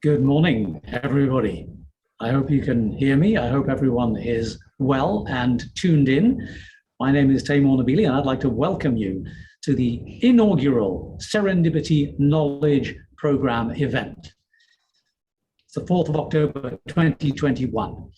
Good morning, everybody. I hope you can hear me. I hope everyone is well and tuned in. My name is Taimur Nabili, and I'd like to welcome you to the inaugural Serendipity Knowledge Program event. It's the 4th of October, 2021.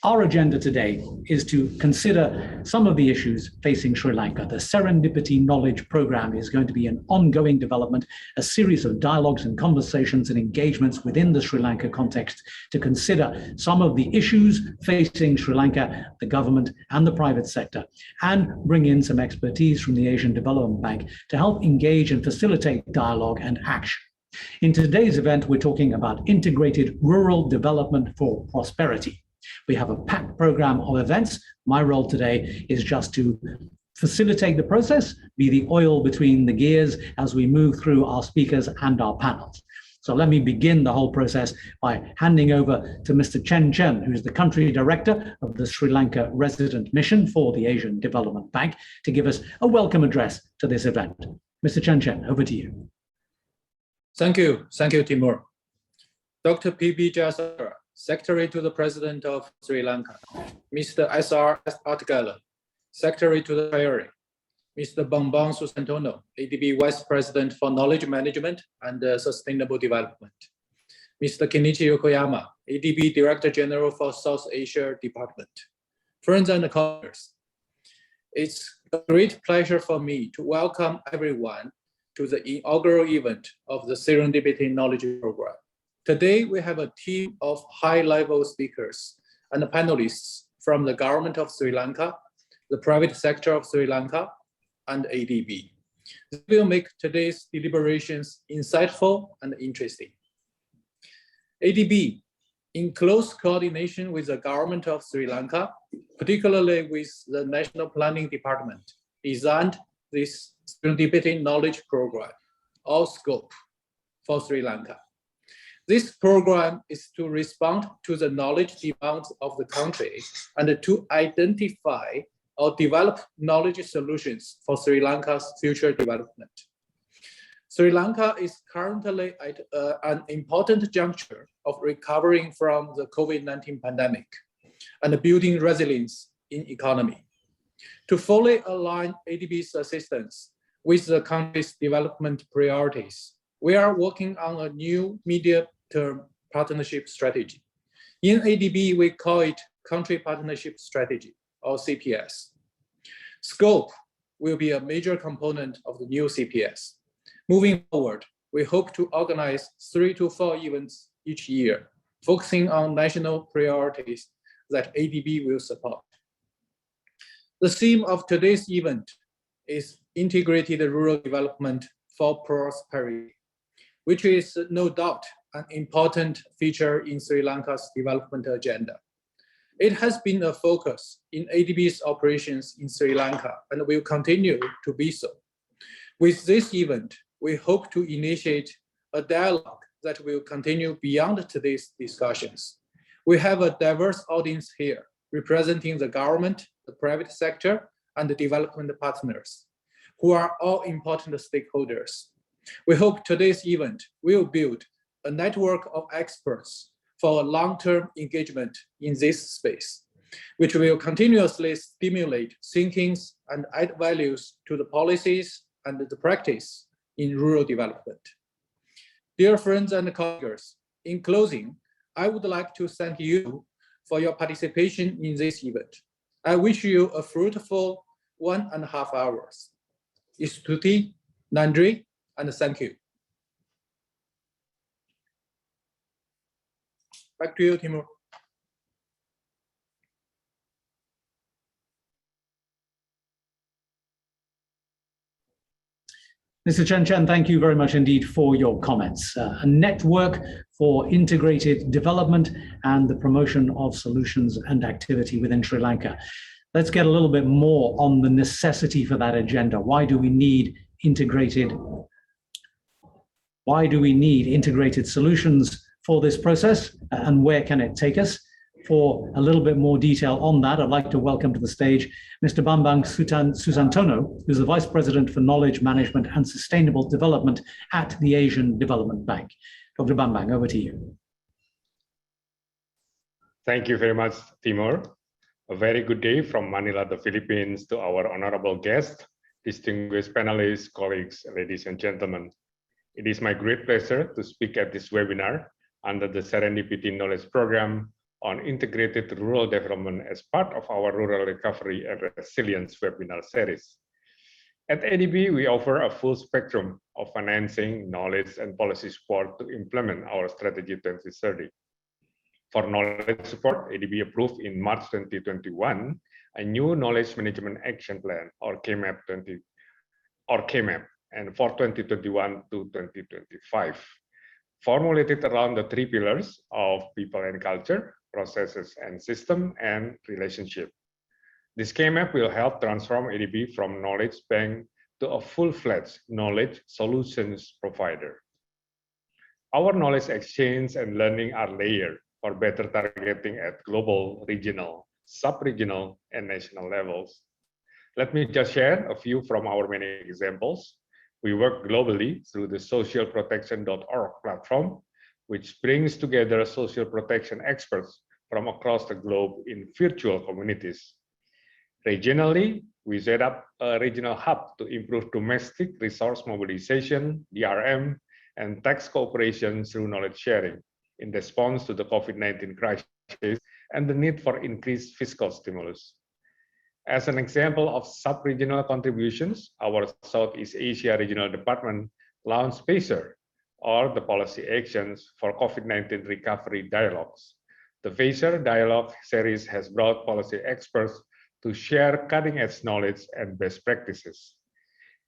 Our agenda today is to consider some of the issues facing Sri Lanka. The Serendipity Knowledge Program is going to be an ongoing development, a series of dialogues and conversations and engagements within the Sri Lanka context to consider some of the issues facing Sri Lanka, the government and the private sector, and bring in some expertise from the Asian Development Bank to help engage and facilitate dialogue and action. In today's event, we're talking about integrated rural development for prosperity. We have a packed program of events. My role today is just to facilitate the process, be the oil between the gears as we move through our speakers and our panels. So let me begin the whole process by handing over to Mr. Chen Chen, who's the country director of the Sri Lanka Resident Mission for the Asian Development Bank, to give us a welcome address to this event. Mr. Chen Chen, over to you. Thank you, Timur. Dr. PB Jayasundara, Secretary to the President of Sri Lanka, Mr. SR Artigala, Secretary to the Treasury, Mr. Bambang Susantono, ADB Vice President for Knowledge Management and Sustainable Development, Mr. Kenichi Yokoyama, ADB Director General for South Asia Department. Friends and colleagues, it's a great pleasure for me to welcome everyone to the inaugural event of the Serendipity Knowledge Program. Today, we have a team of high-level speakers and panelists from the government of Sri Lanka, the private sector of Sri Lanka, and ADB. This will make today's deliberations insightful and interesting. ADB, in close coordination with the government of Sri Lanka, particularly with the National Planning Department, designed this Serendipity Knowledge Program, or SCOPE, for Sri Lanka. This program is to respond to the knowledge demands of the country and to identify or develop knowledge solutions for Sri Lanka's future development. Sri Lanka is currently at an important juncture of recovering from the COVID-19 pandemic and building resilience in economy. To fully align ADB's assistance with the country's development priorities, we are working on a new medium-term partnership strategy. In ADB, we call it Country Partnership Strategy, or CPS. SCOPE will be a major component of the new CPS. Moving forward, we hope to organize 3 to 4 events each year, focusing on national priorities that ADB will support. The theme of today's event is Integrated Rural Development for Prosperity, which is no doubt an important feature in Sri Lanka's development agenda. It has been a focus in ADB's operations in Sri Lanka and will continue to be so. With this event, we hope to initiate a dialogue that will continue beyond today's discussions. We have a diverse audience here, representing the government, the private sector, and the development partners, who are all important stakeholders. We hope today's event will build a network of experts for a long-term engagement in this space, which will continuously stimulate thinkings and add values to the policies and the practice in rural development. Dear friends and colleagues, in closing, I would like to thank you for your participation in this event. I wish you a fruitful 1.5 hours. Istuti, Nandri, and thank you. Back to you, Timur. Mr. Chen Chen, thank you very much indeed for your comments. A network for integrated development and the promotion of solutions and activity within Sri Lanka. Let's get a little bit more on the necessity for that agenda. Why do we need integrated solutions for this process, and where can it take us? For a little bit more detail on that, I'd like to welcome to the stage Mr. Bambang Susantono, who's the Vice President for Knowledge Management and Sustainable Development at the Asian Development Bank. Dr. Bambang, over to you. Thank you very much, Timur. A very good day from Manila, the Philippines, to our honorable guests, distinguished panelists, colleagues, ladies and gentlemen. It is my great pleasure to speak at this webinar under the Serendipity Knowledge Program on integrated rural development as part of our Rural Recovery and Resilience webinar series. At ADB, we offer a full spectrum of financing, knowledge, and policy support to implement our Strategy 2030. For knowledge support, ADB approved in March 2021 a new Knowledge Management Action Plan, or KMAP, and for 2021 to 2025, formulated around the three pillars of people and culture, processes and system, and relationship. This KMAP will help transform ADB from knowledge bank to a full-fledged knowledge solutions provider. Our knowledge exchange and learning are layered for better targeting at global, regional, sub-regional, and national levels. Let me just share a few from our many examples. We work globally through the socialprotection.org platform, which brings together social protection experts from across the globe in virtual communities. Regionally, we set up a regional hub to improve domestic resource mobilization, DRM, and tax cooperation through knowledge sharing in response to the COVID-19 crisis and the need for increased fiscal stimulus. As an example of sub-regional contributions, our Southeast Asia Regional Department launched PACER, or the Policy Actions for COVID-19 Recovery Dialogues. The PACER Dialogue series has brought policy experts to share cutting-edge knowledge and best practices.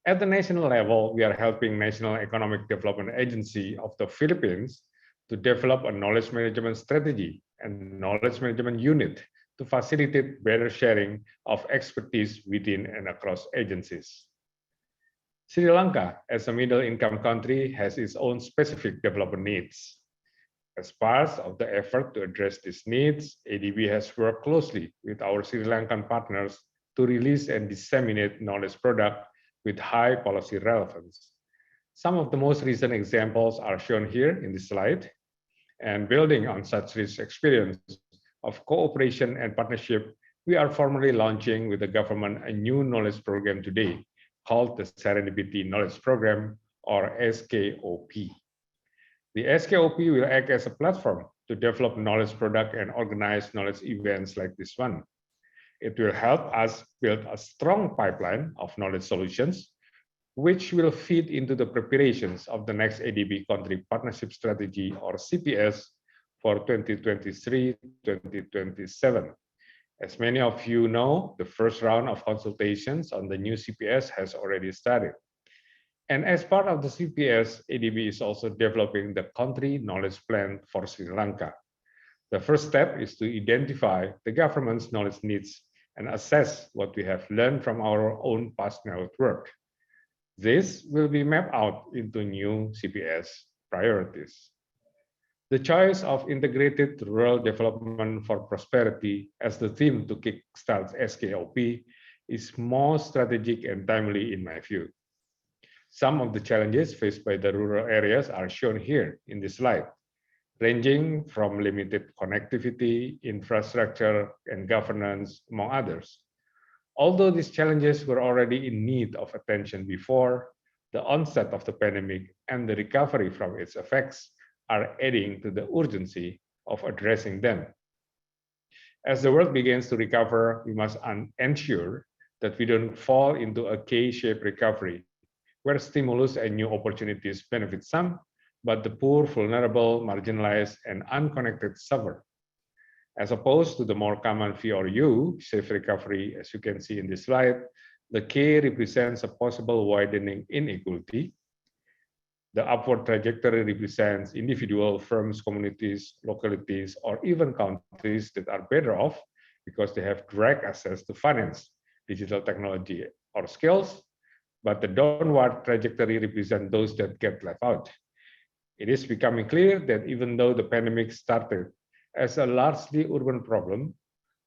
At the national level, we are helping National Economic Development Agency of the Philippines to develop a knowledge management strategy and knowledge management unit to facilitate better sharing of expertise within and across agencies. Sri Lanka, as a middle-income country, has its own specific development needs. As part of the effort to address these needs, ADB has worked closely with our Sri Lankan partners to release and disseminate knowledge products with high policy relevance. Some of the most recent examples are shown here in this slide, and building on such rich experience of cooperation and partnership, we are formally launching with the government a new knowledge program today called the Serendipity Knowledge Program, or SKOP. The SKOP will act as a platform to develop knowledge product and organize knowledge events like this one. It will help us build a strong pipeline of knowledge solutions, which will feed into the preparations of the next ADB Country Partnership Strategy, or CPS, for 2023-2027. As many of you know, the first round of consultations on the new CPS has already started. And as part of the CPS, ADB is also developing the country knowledge plan for Sri Lanka. The first step is to identify the government's knowledge needs and assess what we have learned from our own past knowledge work. This will be mapped out into new CPS priorities. The choice of integrated rural development for prosperity as the theme to kickstart SKOP is more strategic and timely in my view. Some of the challenges faced by the rural areas are shown here in this slide, ranging from limited connectivity, infrastructure, and governance, among others. Although these challenges were already in need of attention before, the onset of the pandemic and the recovery from its effects are adding to the urgency of addressing them. As the world begins to recover, we must ensure that we don't fall into a K-shaped recovery, where stimulus and new opportunities benefit some, but the poor, vulnerable, marginalized, and unconnected suffer. As opposed to the more common V or U, safe recovery, as you can see in this slide, the K represents a possible widening inequality. The upward trajectory represents individual firms, communities, localities, or even countries that are better off because they have direct access to finance, digital technology, or skills. But the downward trajectory represents those that get left out. It is becoming clear that even though the pandemic started as a largely urban problem,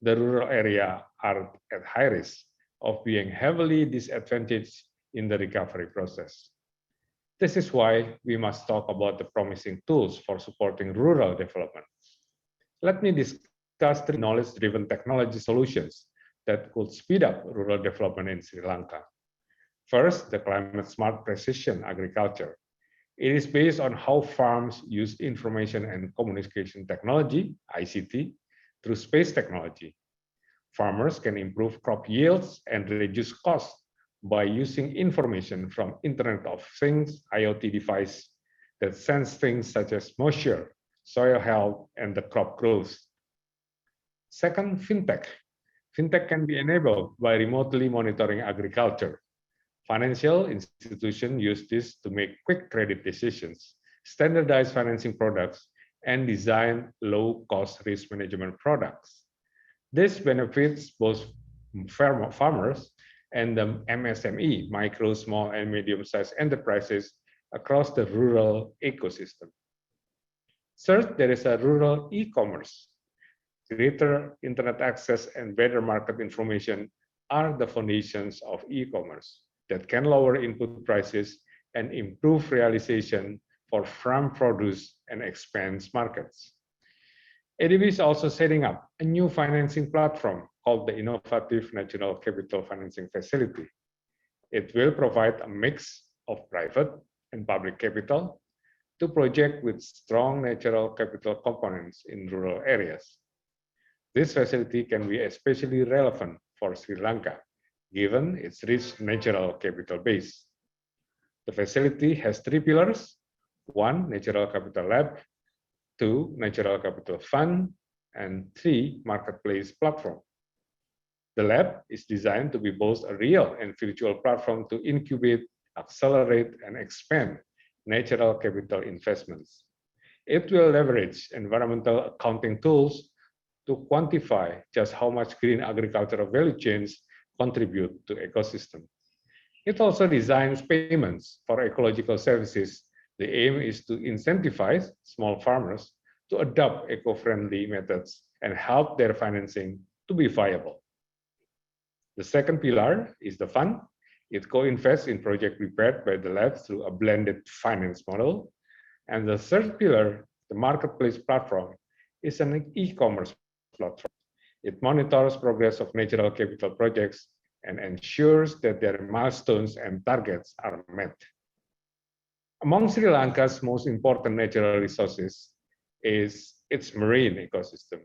the rural area are at high risk of being heavily disadvantaged in the recovery process. This is why we must talk about the promising tools for supporting rural development. Let me discuss 3 knowledge-driven technology solutions that could speed up rural development in Sri Lanka. First, the climate-smart precision agriculture. It is based on how farms use information and communication technology, ICT, through space technology. Farmers can improve crop yields and reduce costs by using information from Internet of Things, IoT device that sense things such as moisture, soil health, and the crop growth. Second, fintech. Fintech can be enabled by remotely monitoring agriculture. Financial institutions use this to make quick credit decisions, standardize financing products, and design low-cost risk management products. This benefits both farmers and the MSME, micro, small, and medium-sized enterprises across the rural ecosystem. Third, there is a rural e-commerce. Greater internet access and better market information are the foundations of e-commerce that can lower input prices and improve realization for farm produce and expand markets. ADB is also setting up a new financing platform called the Innovative Natural Capital Financing Facility. It will provide a mix of private and public capital to projects with strong natural capital components in rural areas. This facility can be especially relevant for Sri Lanka, given its rich natural capital base. The facility has 3 pillars: 1, Natural Capital Lab, 2, Natural Capital Fund, and 3, Marketplace Platform. The lab is designed to be both a real and virtual platform to incubate, accelerate, and expand natural capital investments. It will leverage environmental accounting tools to quantify just how much green agricultural value chains contribute to ecosystem. It also designs payments for ecological services. The aim is to incentivize small farmers to adopt eco-friendly methods and help their financing to be viable. The second pillar is the fund. It co-invests in projects prepared by the lab through a blended finance model. And the third pillar, the marketplace platform, is an e-commerce platform. It monitors progress of natural capital projects and ensures that their milestones and targets are met. Among Sri Lanka's most important natural resources is its marine ecosystem.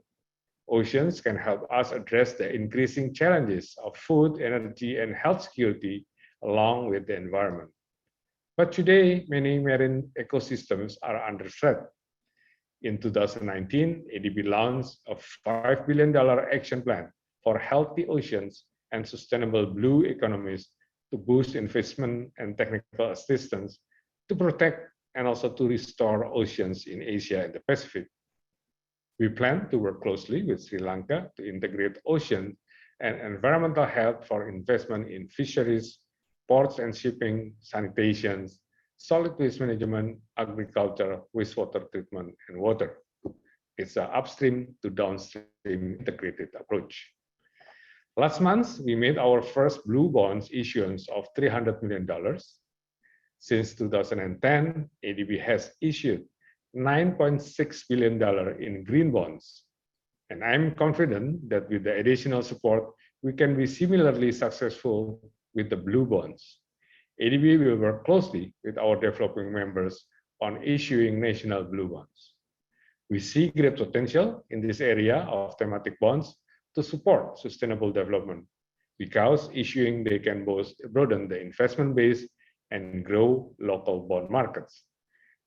Oceans can help us address the increasing challenges of food, energy, and health security along with the environment. But today, many marine ecosystems are under threat. In 2019, ADB launched a $5 billion action plan for healthy oceans and sustainable blue economies to boost investment and technical assistance to protect and also to restore oceans in Asia and the Pacific. We plan to work closely with Sri Lanka to integrate ocean and environmental health for investment in fisheries, ports and shipping, sanitation, solid waste management, agriculture, wastewater treatment, and water. It's an upstream to downstream integrated approach. Last month, we made our first blue bonds issuance of $300 million. Since 2010, ADB has issued $9.6 billion in green bonds. And I'm confident that with the additional support, we can be similarly successful with the blue bonds. ADB will work closely with our developing members on issuing national blue bonds. We see great potential in this area of thematic bonds to support sustainable development because issuing they can both broaden the investment base and grow local bond markets.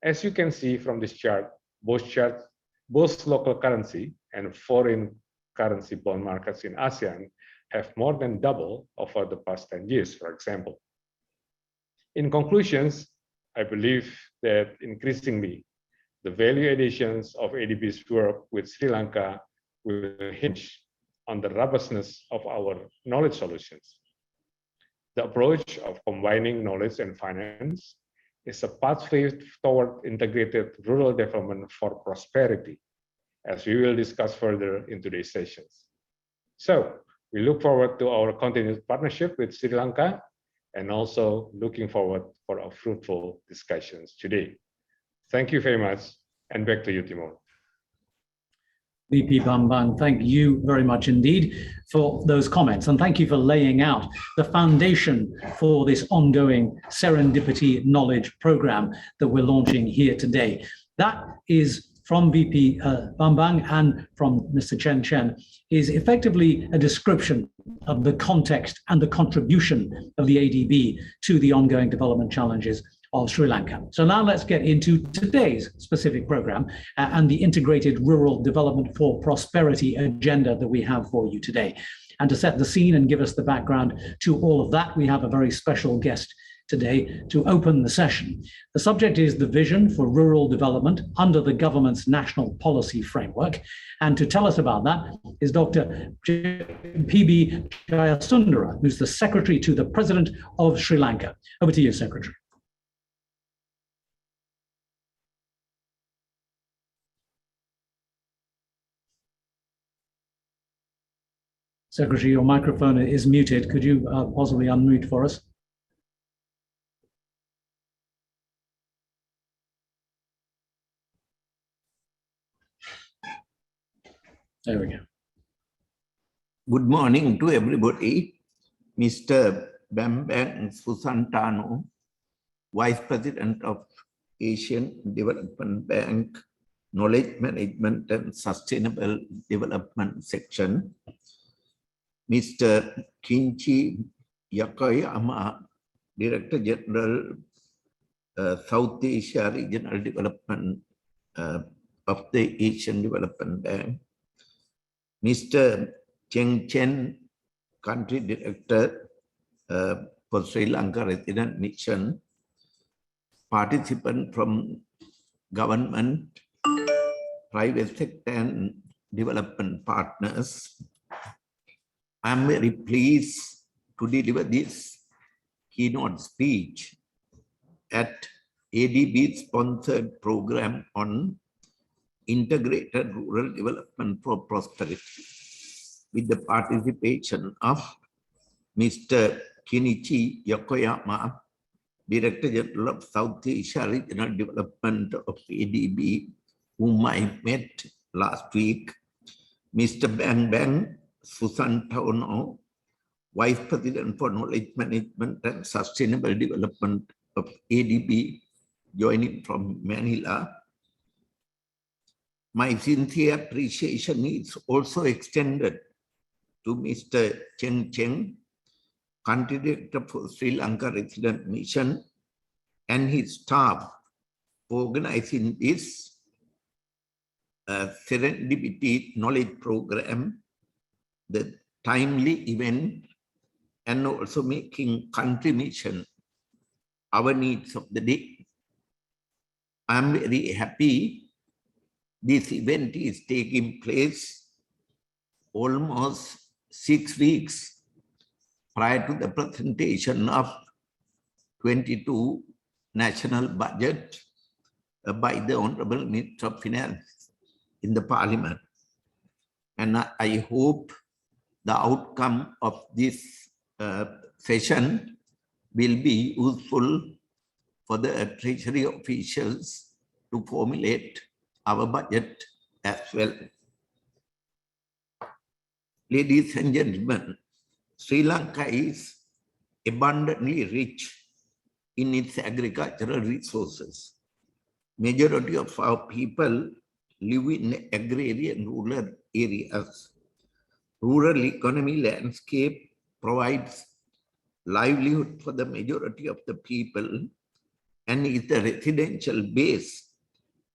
As you can see from this chart, both local currency and foreign currency bond markets in ASEAN have more than doubled over the past 10 years, for example. In conclusions, I believe that increasingly, the value additions of ADB's work with Sri Lanka will hinge on the robustness of our knowledge solutions. The approach of combining knowledge and finance is a pathway toward integrated rural development for prosperity, as we will discuss further in today's sessions. So, we look forward to our continued partnership with Sri Lanka and also looking forward for our fruitful discussions today. Thank you very much, and back to you, Timon. VP Bambang, thank you very much indeed for those comments, and thank you for laying out the foundation for this ongoing Serendipity Knowledge Program that we're launching here today. That is from VP Bambang and from Mr. Chen Chen, is effectively a description of the context and the contribution of the ADB to the ongoing development challenges of Sri Lanka. So now let's get into today's specific program and the integrated rural development for prosperity agenda that we have for you today. And to set the scene and give us the background to all of that, we have a very special guest today to open the session. The subject is the vision for rural development under the government's national policy framework. And to tell us about that is Dr. PB Jayasundara, who's the Secretary to the President of Sri Lanka. Over to you, Secretary. Secretary, your microphone is muted. Could you possibly unmute for us? There we go. Good morning to everybody. Mr. Bambang Susantono, Vice President of Asian Development Bank, Knowledge Management and Sustainable Development Section. Mr. Kenichi Yokoyama, Director General, South Asia Regional Development of the Asian Development Bank. Mr. Chen Chen, Country Director for Sri Lanka Resident Mission. Participant from government, private sector and development partners. I'm very pleased to deliver this keynote speech at ADB sponsored program on integrated rural development for prosperity with the participation of Mr. Kenichi Yokoyama, Director General of South Asia Regional Development of ADB, whom I met last week, Mr. Bambang Susantono, Vice President for Knowledge Management and Sustainable Development of ADB, joining from Manila. My sincere appreciation is also extended to Mr. Chen Chen, Country Director for Sri Lanka Resident Mission, and his staff for organizing this Serendipity Knowledge Program, the timely event, and also making country mission our needs of the day. I'm very happy this event is taking place almost 6 weeks prior to the presentation of 22 national budget by the Honorable Minister of Finance in the Parliament. And I hope the outcome of this session will be useful for the Treasury officials to formulate our budget as well. Ladies and gentlemen, Sri Lanka is abundantly rich in its agricultural resources. Majority of our people live in agrarian rural areas. Rural economy landscape provides livelihood for the majority of the people and is the residential base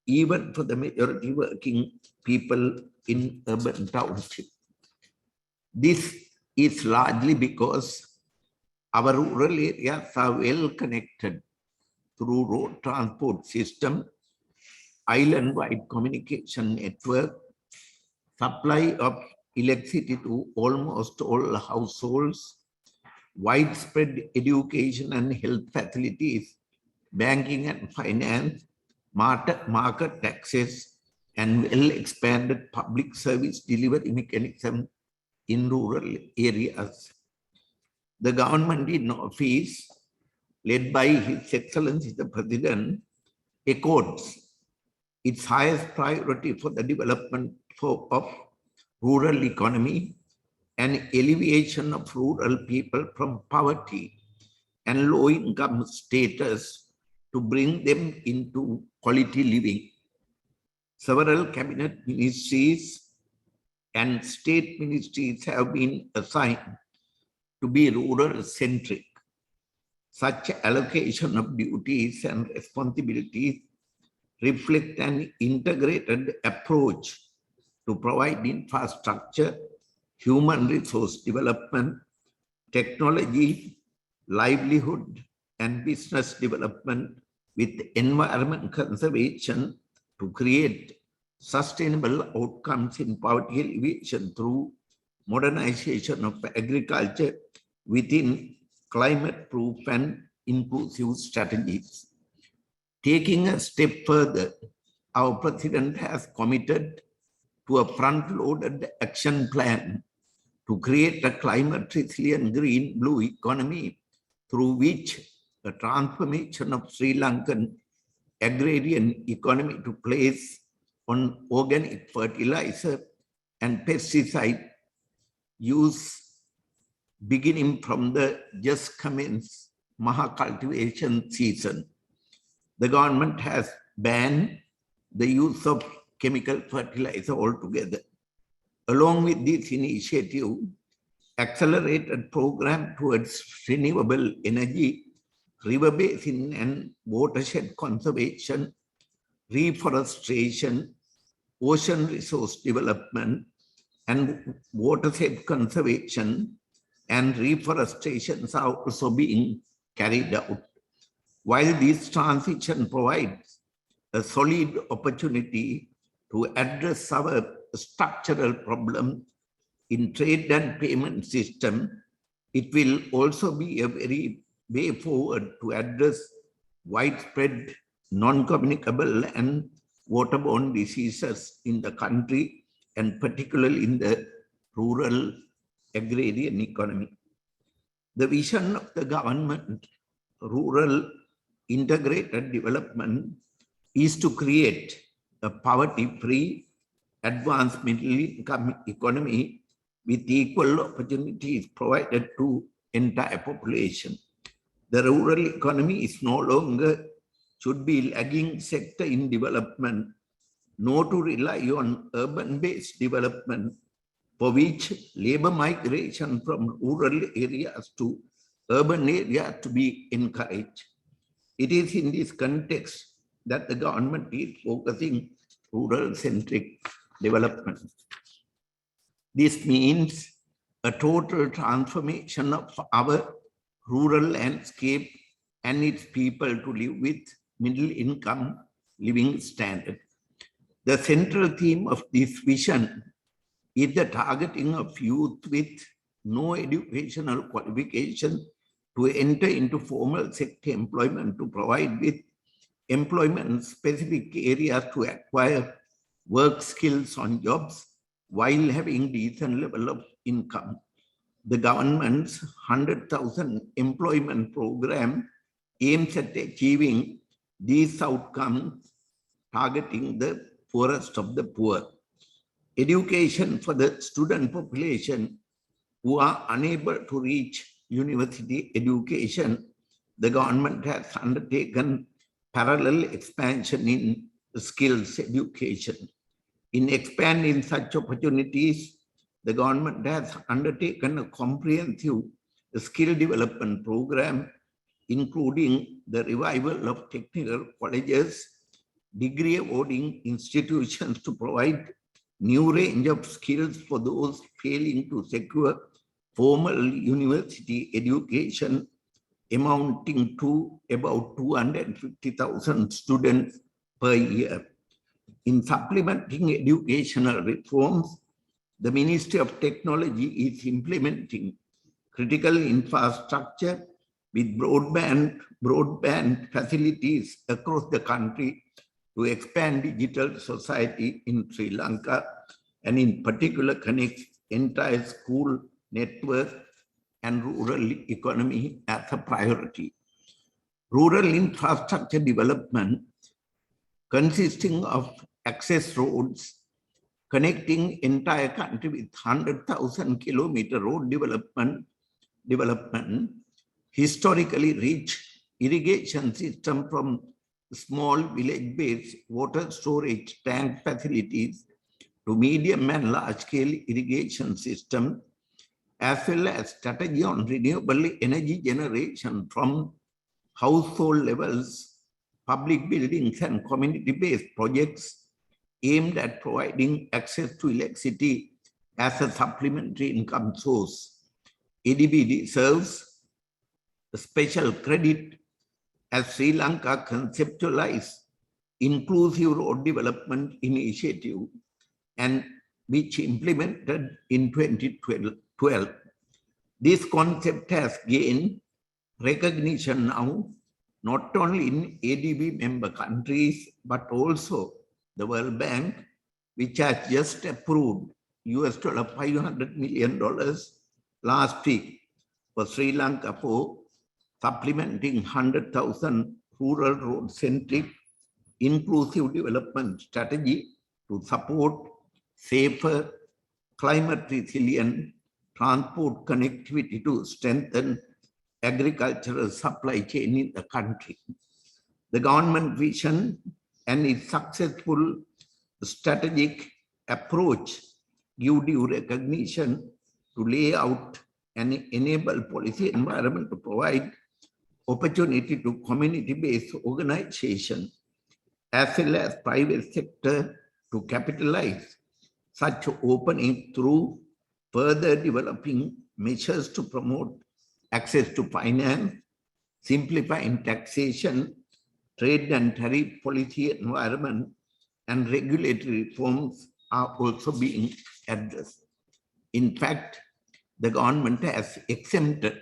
even for the majority working people in urban township. This is largely because our rural areas are well connected through road transport system, island-wide communication network, supply of electricity to almost all households, widespread education and health facilities, banking and finance, market access, and well-expanded public service delivery mechanism in rural areas. The government in office, led by His Excellency the President, accords its highest priority for the development of rural economy and alleviation of rural people from poverty and low income status to bring them into quality living. Several cabinet ministries and state ministries have been assigned to be rural-centric. Such allocation of duties and responsibilities reflect an integrated approach to provide infrastructure, human resource development, technology, livelihood, and business development with environment conservation to create sustainable outcomes in poverty alleviation through modernization of agriculture within climate-proof and inclusive strategies. Taking a step further, our President has committed to a front-loaded action plan to create a climate-resilient green-blue economy through which the transformation of Sri Lankan agrarian economy to place on organic fertilizer and pesticide use beginning from the just commenced Maha cultivation season. The government has banned the use of chemical fertilizer altogether. Along with this initiative, accelerated program towards renewable energy, river basin and watershed conservation, reforestation, ocean resource development, and watershed conservation and reforestations are also being carried out. While this transition provides a solid opportunity to address our structural problem in trade and payment system, it will also be a very way forward to address widespread non-communicable and waterborne diseases in the country, and particularly in the rural agrarian economy. The vision of the government, rural integrated development, is to create a poverty-free, advanced middle-income economy with equal opportunities provided to entire population. The rural economy is no longer should be lagging sector in development, nor to rely on urban-based development, for which labor migration from rural areas to urban areas to be encouraged. It is in this context that the government is focusing rural-centric development. This means a total transformation of our rural landscape and its people to live with middle-income living standard. The central theme of this vision is the targeting of youth with no educational qualification to enter into formal sector employment, to provide with employment-specific areas to acquire work skills on jobs while having decent level of income. The government's 100,000 employment program aims at achieving these outcomes, targeting the poorest of the poor. Education for the student population who are unable to reach university education, the government has undertaken parallel expansion in skills education. In expanding such opportunities, the government has undertaken a comprehensive skill development program, including the revival of technical colleges, degree awarding institutions to provide new range of skills for those failing to secure formal university education, amounting to about 250,000 students per year. In supplementing educational reforms, the Ministry of Technology is implementing critical infrastructure with broadband facilities across the country to expand digital society in Sri Lanka, and in particular connect entire school network and rural economy as a priority. Rural infrastructure development consisting of access roads connecting entire country with 100,000 kilometer road development, historically rich irrigation system from small village-based water storage tank facilities to medium and large-scale irrigation system, as well as strategy on renewable energy generation from household levels, public buildings and community-based projects aimed at providing access to electricity as a supplementary income source. ADB deserves a special credit as Sri Lanka conceptualized inclusive road development initiative and which implemented in 2012. This concept has gained recognition now, not only in ADB member countries, but also the World Bank, which has just approved $500 million last week for Sri Lanka for supplementing 100,000 rural road-centric inclusive development strategy to support safer, climate-resilient transport connectivity to strengthen agricultural supply chain in the country. The government vision and its successful strategic approach give due recognition to lay out and enable policy environment to provide opportunity to community-based organization as well as private sector to capitalize such opening through further developing measures to promote access to finance, simplifying taxation, trade and tariff policy environment, and regulatory reforms are also being addressed. In fact, the government has exempted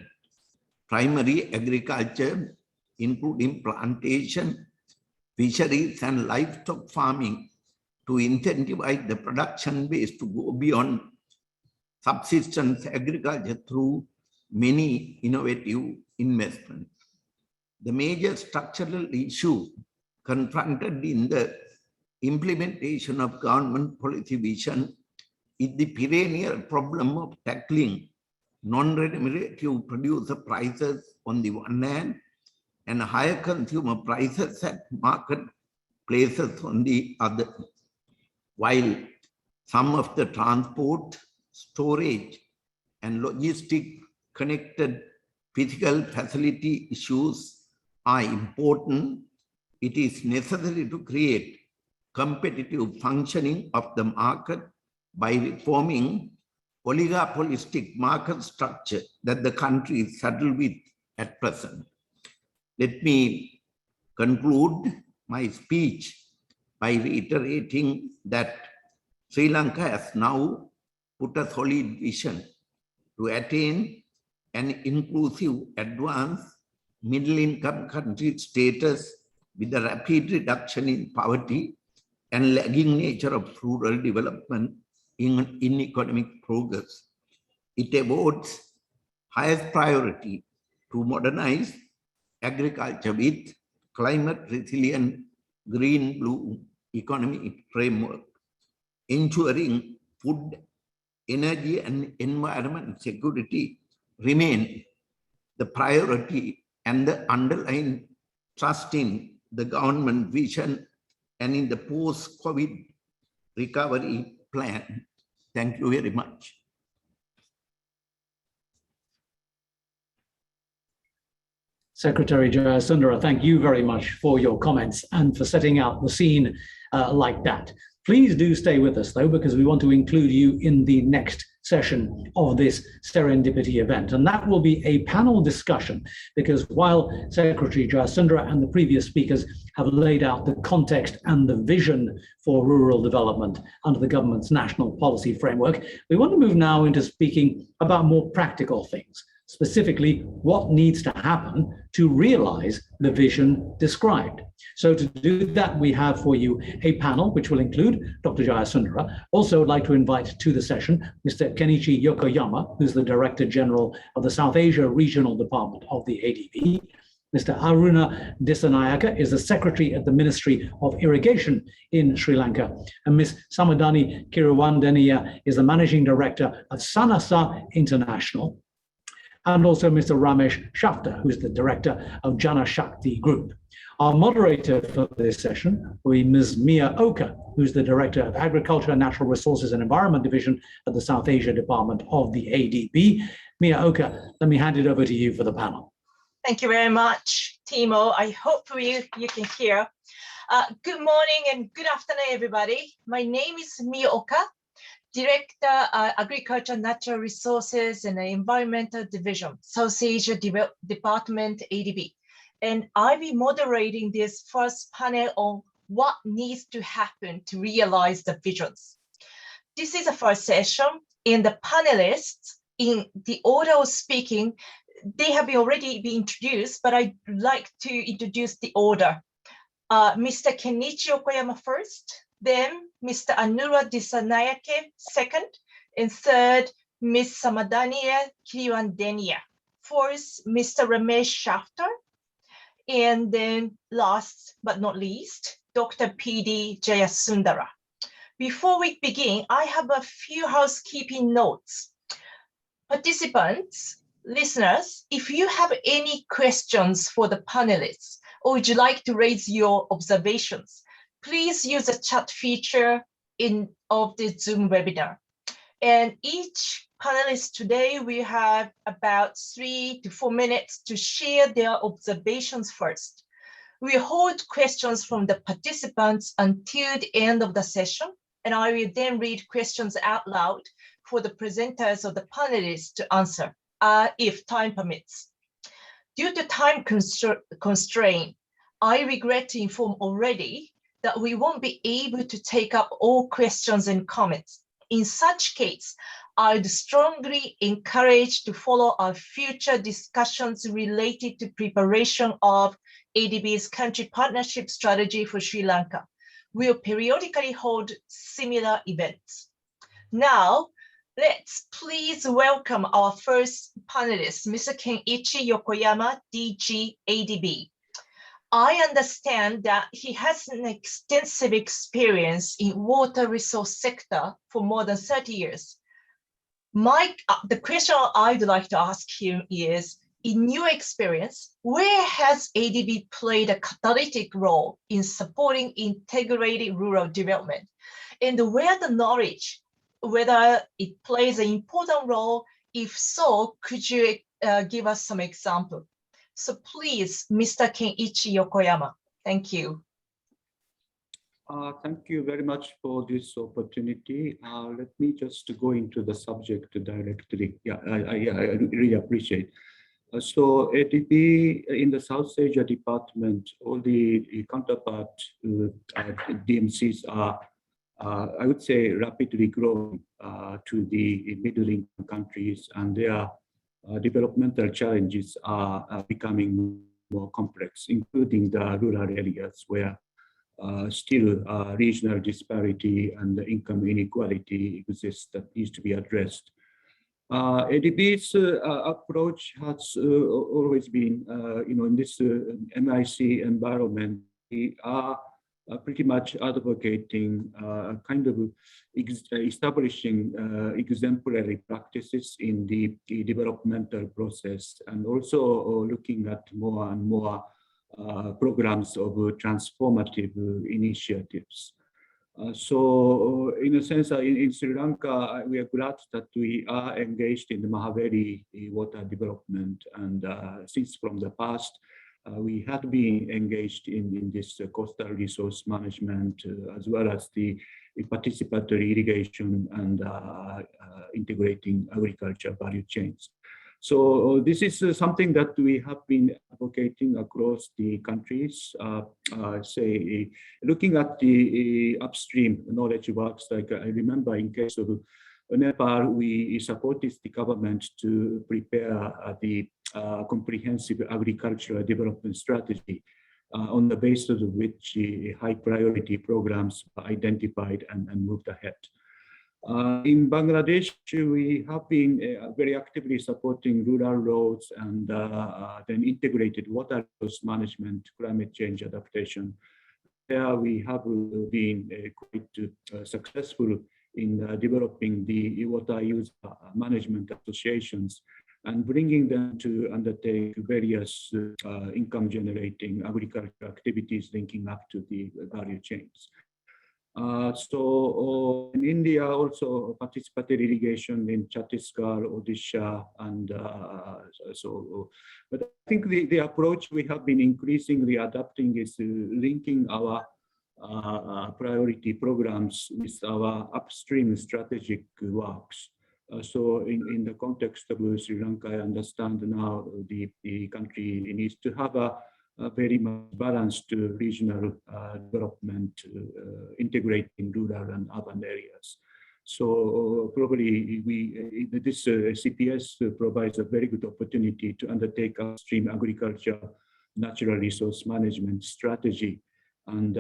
primary agriculture, including plantation, fisheries, and livestock farming to incentivize the production base to go beyond subsistence agriculture through many innovative investments. The major structural issue confronted in the implementation of government policy vision is the perennial problem of tackling non-remunerative producer prices on the one hand and higher consumer prices at market places on the other. While some of the transport, storage, and logistic connected physical facility issues are important, it is necessary to create competitive functioning of the market by reforming oligopolistic market structure that the country is saddled with at present. Let me conclude my speech by reiterating that Sri Lanka has now put a solid vision to attain an inclusive, advanced, middle-income country status with a rapid reduction in poverty and lagging nature of rural development in economic progress. It awards highest priority to modernize agriculture with climate-resilient green-blue economic framework, ensuring food, energy, and environment security remain the priority and the underlying trust in the government vision and in the post-COVID recovery plan. Thank you very much. Secretary Jayasundara, thank you very much for your comments and for setting out the scene like that. Please do stay with us though, because we want to include you in the next session of this serendipity event. And that will be a panel discussion, because while Secretary Jayasundara and the previous speakers have laid out the context and the vision for rural development under the government's national policy framework, we want to move now into speaking about more practical things. specifically what needs to happen to realize the vision described. So to do that, we have for you a panel which will include Dr. Jayasundara. Also, I'd like to invite to the session Mr. Kenichi Yokoyama, who's the Director General of the South Asia Regional Department of the ADB. Mr. Aruna Disanayaka is the Secretary at the Ministry of Irrigation in Sri Lanka. And Ms. Samadani Kiruwandeniya is the Managing Director of Sanasa International. And also Mr. Ramesh Shafter, who's the Director of Jana Shakti Group. Our moderator for this session will be Ms. Mia Oka, who's the Director of Agriculture, Natural Resources and Environment Division at the South Asia Department of the ADB. Mia Oka, let me hand it over to you for the panel. Thank you very much, Timo. I hope you can hear. Good morning and good afternoon, everybody. My name is Mia Oka, Director, Agriculture, Natural Resources and Environmental Division, South Asia Department, ADB. And I'll be moderating this first panel on what needs to happen to realize the visions. This is the first session, and the panelists, in the order of speaking, they have already been introduced, but I'd like to introduce the order. Mr. Kenichi Yokoyama first, then Mr. Anura Disanayake second, and third, Ms. Samadani Kiruwandeniya. Fourth, Mr. Ramesh Shafter, and then last but not least, Dr. PB Jayasundara. Before we begin, I have a few housekeeping notes. Participants, listeners, if you have any questions for the panelists, or would you like to raise your observations, please use the chat feature of the Zoom webinar. And each panelist today will have about 3 to 4 minutes to share their observations first. We hold questions from the participants until the end of the session, and I will then read questions out loud for the presenters or the panelists to answer, if time permits. Due to time constraint, I regret to inform already that we won't be able to take up all questions and comments. In such case, I'd strongly encourage to follow our future discussions related to preparation of ADB's country partnership strategy for Sri Lanka. We'll periodically hold similar events. Now, let's please welcome our first panelist, Mr. Kenichi Yokoyama, DG ADB. I understand that he has an extensive experience in water resource sector for more than 30 years. The question I'd like to ask him is, in your experience, where has ADB played a catalytic role in supporting integrated rural development? And where the knowledge, whether it plays an important role? If so, could you give us some example? So please, Mr. Kenichi Yokoyama, thank you. Thank you very much for this opportunity. Let me just go into the subject directly. I really appreciate. So ADB in the South Asia Department, all the counterpart DMCs are, I would say, rapidly growing to the middle-income countries, and their developmental challenges are becoming more complex, including the rural areas where still regional disparity and income inequality exists that needs to be addressed. ADB's approach has always been, in this MIC environment, we are pretty much advocating kind of establishing exemplary practices in the developmental process, and also looking at more and more programs of transformative initiatives. So in a sense, in Sri Lanka, we are glad that we are engaged in the Mahaveri water development. And since from the past, we had been engaged in this coastal resource management, as well as the participatory irrigation and integrating agriculture value chains. So this is something that we have been advocating across the countries, say, looking at the upstream knowledge works. Like I remember in case of Nepal, we supported the government to prepare the comprehensive agricultural development strategy on the basis of which high priority programs are identified and moved ahead. In Bangladesh, we have been very actively supporting rural roads and then integrated water resource management, climate change adaptation. There we have been quite successful in developing the water use management associations and bringing them to undertake various income-generating agricultural activities linking up to the value chains. So in India, also participatory irrigation in Chhattisgarh, Odisha, and but I think the approach we have been increasingly adapting is linking our priority programs with our upstream strategic works. So in the context of Sri Lanka, I understand now the country needs to have a very much balanced regional development, integrating rural and urban areas. So probably this CPS provides a very good opportunity to undertake upstream agriculture, natural resource management strategy, and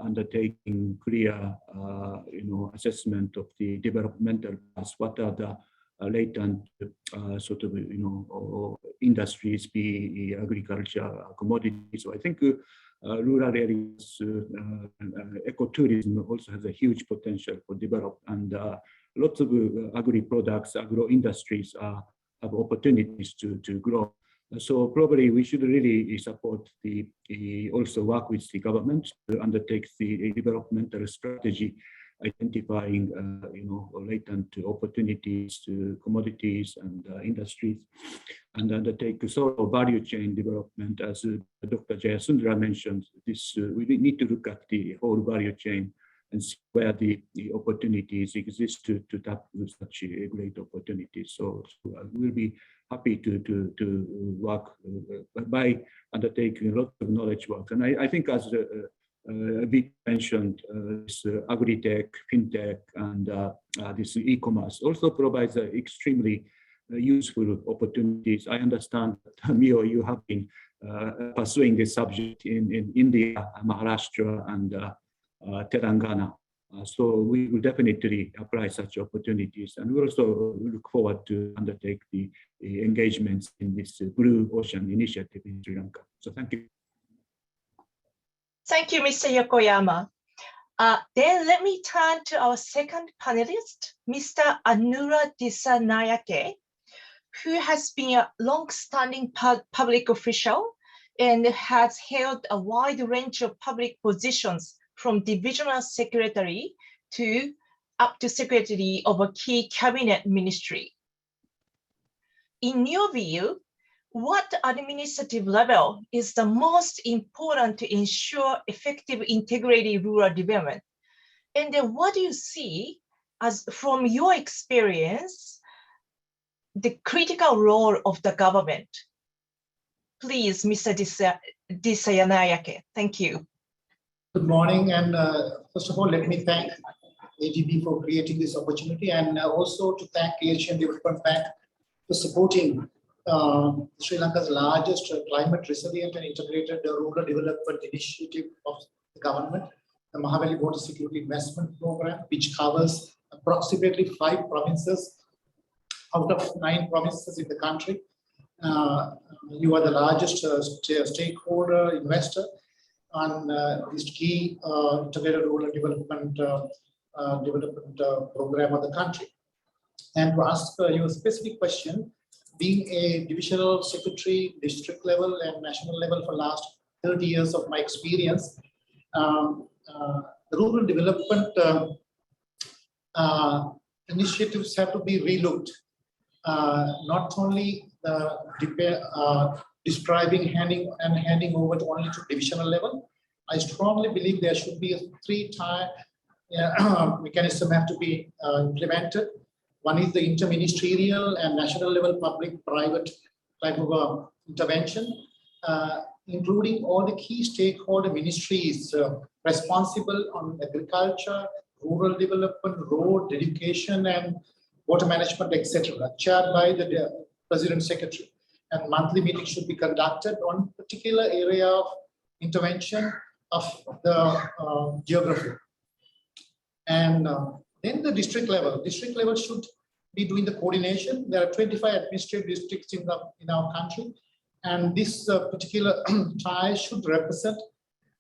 undertaking clear, assessment of the developmental paths. What are the latent sort of, industries, be agriculture, commodities. So I think rural areas, ecotourism also has a huge potential for develop, and lots of agri-products, agro-industries have opportunities to grow. So probably we should really support also work with the government to undertake the developmental strategy, identifying latent opportunities to commodities and industries, and undertake sort of value chain development. As Dr. Jayasundara mentioned, we need to look at the whole value chain and see where the opportunities exist to tap such a great opportunity. So we'll be happy to work by undertaking a lot of knowledge work. And I think, as Vic mentioned, this agri-tech, fintech, and this e-commerce also provides extremely useful opportunities. I understand, Mio, you have been pursuing this subject in India, Maharashtra, and Telangana. So we will definitely apply such opportunities, and we also look forward to undertake the engagements in this Blue Ocean initiative in Sri Lanka. So thank you. Thank you, Mr. Yokoyama. Then let me turn to our second panelist, Mr. Anura Disanayake, who has been a long-standing public official and has held a wide range of public positions from divisional secretary to up to secretary of a key cabinet ministry. In your view, what administrative level is the most important to ensure effective integrated rural development? And then what do you see as, from your experience, the critical role of the government? Please, Mr. Disanayake, thank you. Good morning, and first of all, let me thank ADB for creating this opportunity, and also to thank Asian Development Bank for supporting Sri Lanka's largest climate resilient and integrated rural development initiative of the government, the Mahaveli Water Security Investment Program, which covers approximately 5 provinces out of 9 provinces in the country. You are the largest stakeholder investor on this key integrated rural development program of the country. And to ask you a specific question, being a divisional secretary, district level and national level for last 30 years of my experience, the rural development initiatives have to be relooked. Not only describing, handing over to only to divisional level. I strongly believe there should be a 3-tier mechanism have to be implemented. One is the interministerial and national level public-private type of intervention, including all the key stakeholder ministries responsible on agriculture, rural development, road, education, and water management, etc., chaired by the President Secretary. And monthly meetings should be conducted on particular area of intervention of the geography. And then the district level should be doing the coordination. There are 25 administrative districts in our country, and this particular tie should represent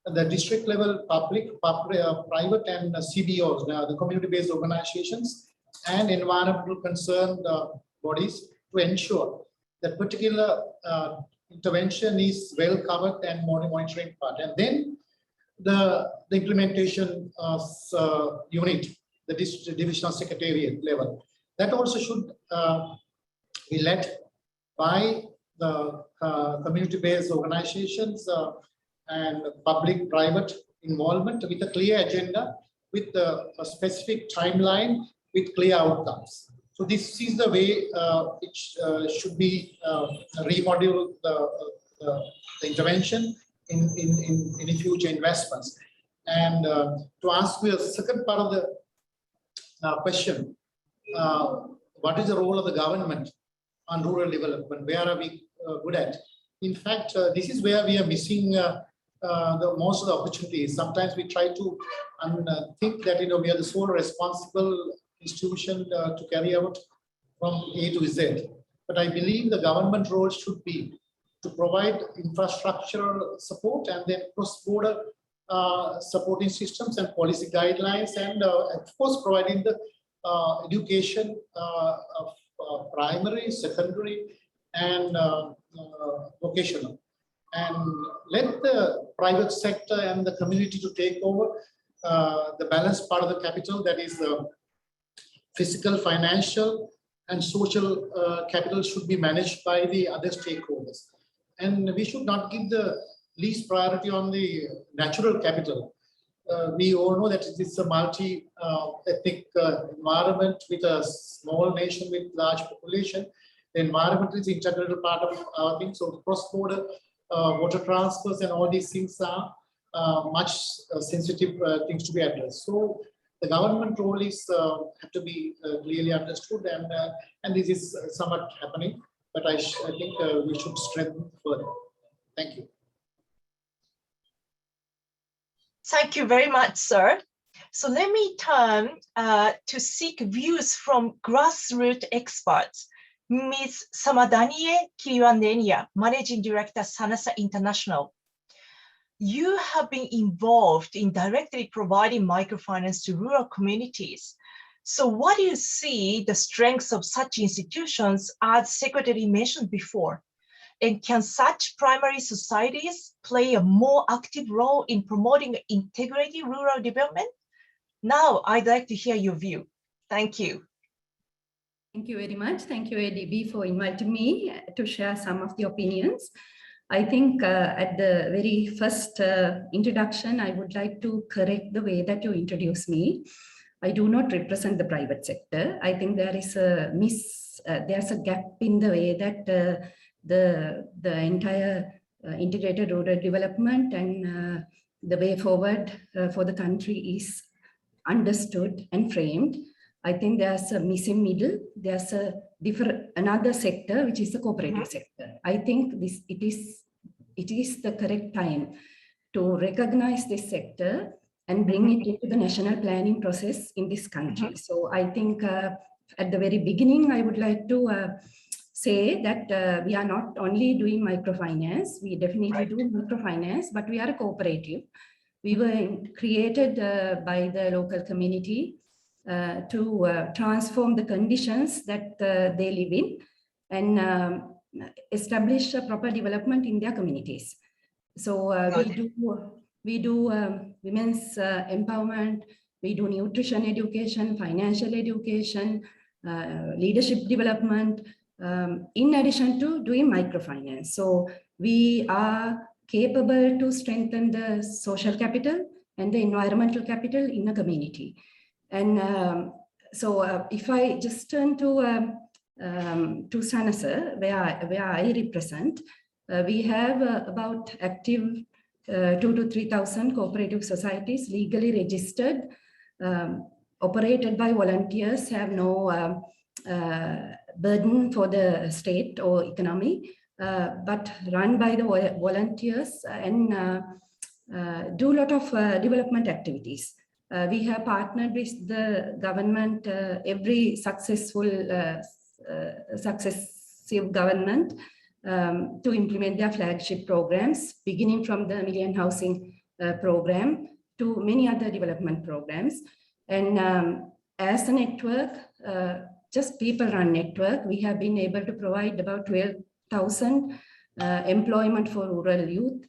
the district level public, private, and CBOs, the community-based organizations, and environmental concerned bodies, to ensure that particular intervention is well covered and monitoring part. And then the implementation unit, the divisional secretariat level, that also should be led by the community-based organizations and public-private involvement with a clear agenda, with a specific timeline, with clear outcomes. So this is the way which should be remodel the intervention in any future investments. And to ask you a second part of the question, what is the role of the government on rural development? Where are we good at? In fact, this is where we are missing the most of the opportunities. Sometimes we try to think that we are the sole responsible institution to carry out from A to Z. But I believe the government role should be to provide infrastructural support and then cross-border supporting systems and policy guidelines, and of course providing the education of primary, secondary, and vocational. And let the private sector and the community to take over the balanced part of the capital, that is physical, financial, and social capital should be managed by the other stakeholders. And we should not give the least priority on the natural capital. We all know that it is a multi-ethnic environment with a small nation with large population. The environment is integral part of our thing. So cross-border water transfers and all these things are much sensitive things to be addressed. So the government role is have to be clearly understood, and this is somewhat happening. But I think we should strengthen further. Thank you. Thank you very much, sir. So let me turn to seek views from grassroots experts. Ms. Samadanie Kiriwandenia, Managing Director, Sanasa International. You have been involved in directly providing microfinance to rural communities. So what do you see the strengths of such institutions, as Secretary mentioned before? And can such primary societies play a more active role in promoting integrated rural development? Now, I'd like to hear your view. Thank you. Thank you very much. Thank you, ADB, for inviting me to share some of the opinions. I think at the very first introduction, I would like to correct the way that you introduced me. I do not represent the private sector. I think there is there's a gap in the way that the entire integrated rural development and the way forward for the country is understood and framed. I think there's a missing middle. There's another sector, which is the cooperative sector. I think it is the correct time to recognize this sector and bring it into the national planning process in this country. So I think at the very beginning, I would like to say that we are not only doing microfinance. We definitely do microfinance, but we are a cooperative. We were created by the local community to transform the conditions that they live in and establish a proper development in their communities. So we do women's empowerment, we do nutrition education, financial education, leadership development, in addition to doing microfinance. So we are capable to strengthen the social capital and the environmental capital in a community. And so if I just turn to Sanasa, where I represent, we have about active 2,000 to 3,000 cooperative societies legally registered operated by volunteers, have no burden for the state or economy, but run by the volunteers and do a lot of development activities. We have partnered with the government, every successive government to implement their flagship programs, beginning from the Million Housing Program to many other development programs. And as a network, just people-run network, we have been able to provide about 12,000 employment for rural youth.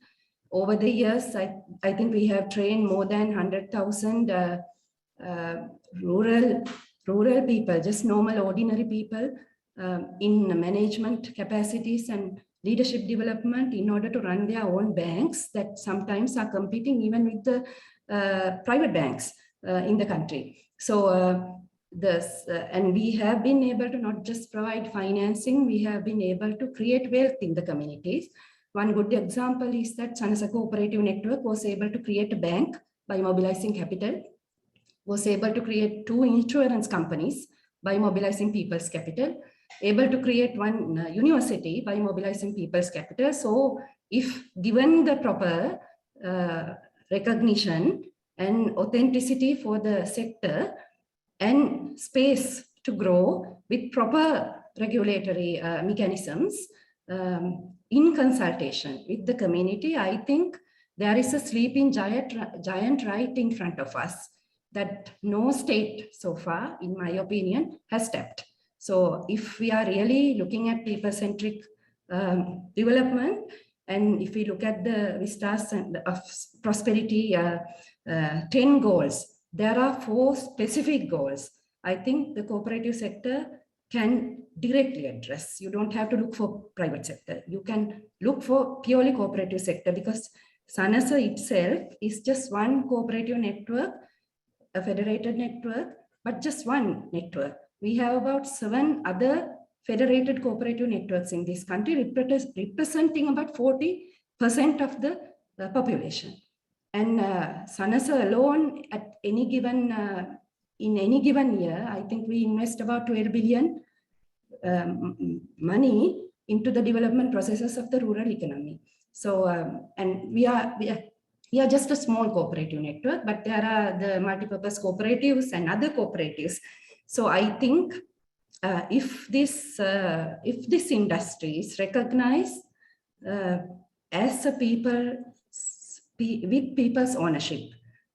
Over the years, I think we have trained more than 100,000 rural people, just normal, ordinary people in management capacities and leadership development in order to run their own banks that sometimes are competing even with the private banks in the country. So and we have been able to not just provide financing, we have been able to create wealth in the communities. One good example is that Sanasa Cooperative Network was able to create a bank by mobilizing capital, was able to create 2 insurance companies by mobilizing people's capital, able to create 1 university by mobilizing people's capital. So if given the proper recognition and authenticity for the sector and space to grow with proper regulatory mechanisms in consultation with the community, I think there is a sleeping giant right in front of us that no state so far, in my opinion, has tapped. So if we are really looking at people-centric development, and if we look at the Vistas of Prosperity 10 goals, there are 4 specific goals. I think the cooperative sector can directly address. You don't have to look for private sector. You can look for purely cooperative sector, because Sanasa itself is just one cooperative network, a federated network, but just one network. We have about 7 other federated cooperative networks in this country, representing about 40% of the population. And Sanasa alone, at any given in any given year, I think we invest about 12 billion money into the development processes of the rural economy. So, and we are just a small cooperative network, but there are the multipurpose cooperatives and other cooperatives. So I think if this industry is recognized as a people with people's ownership,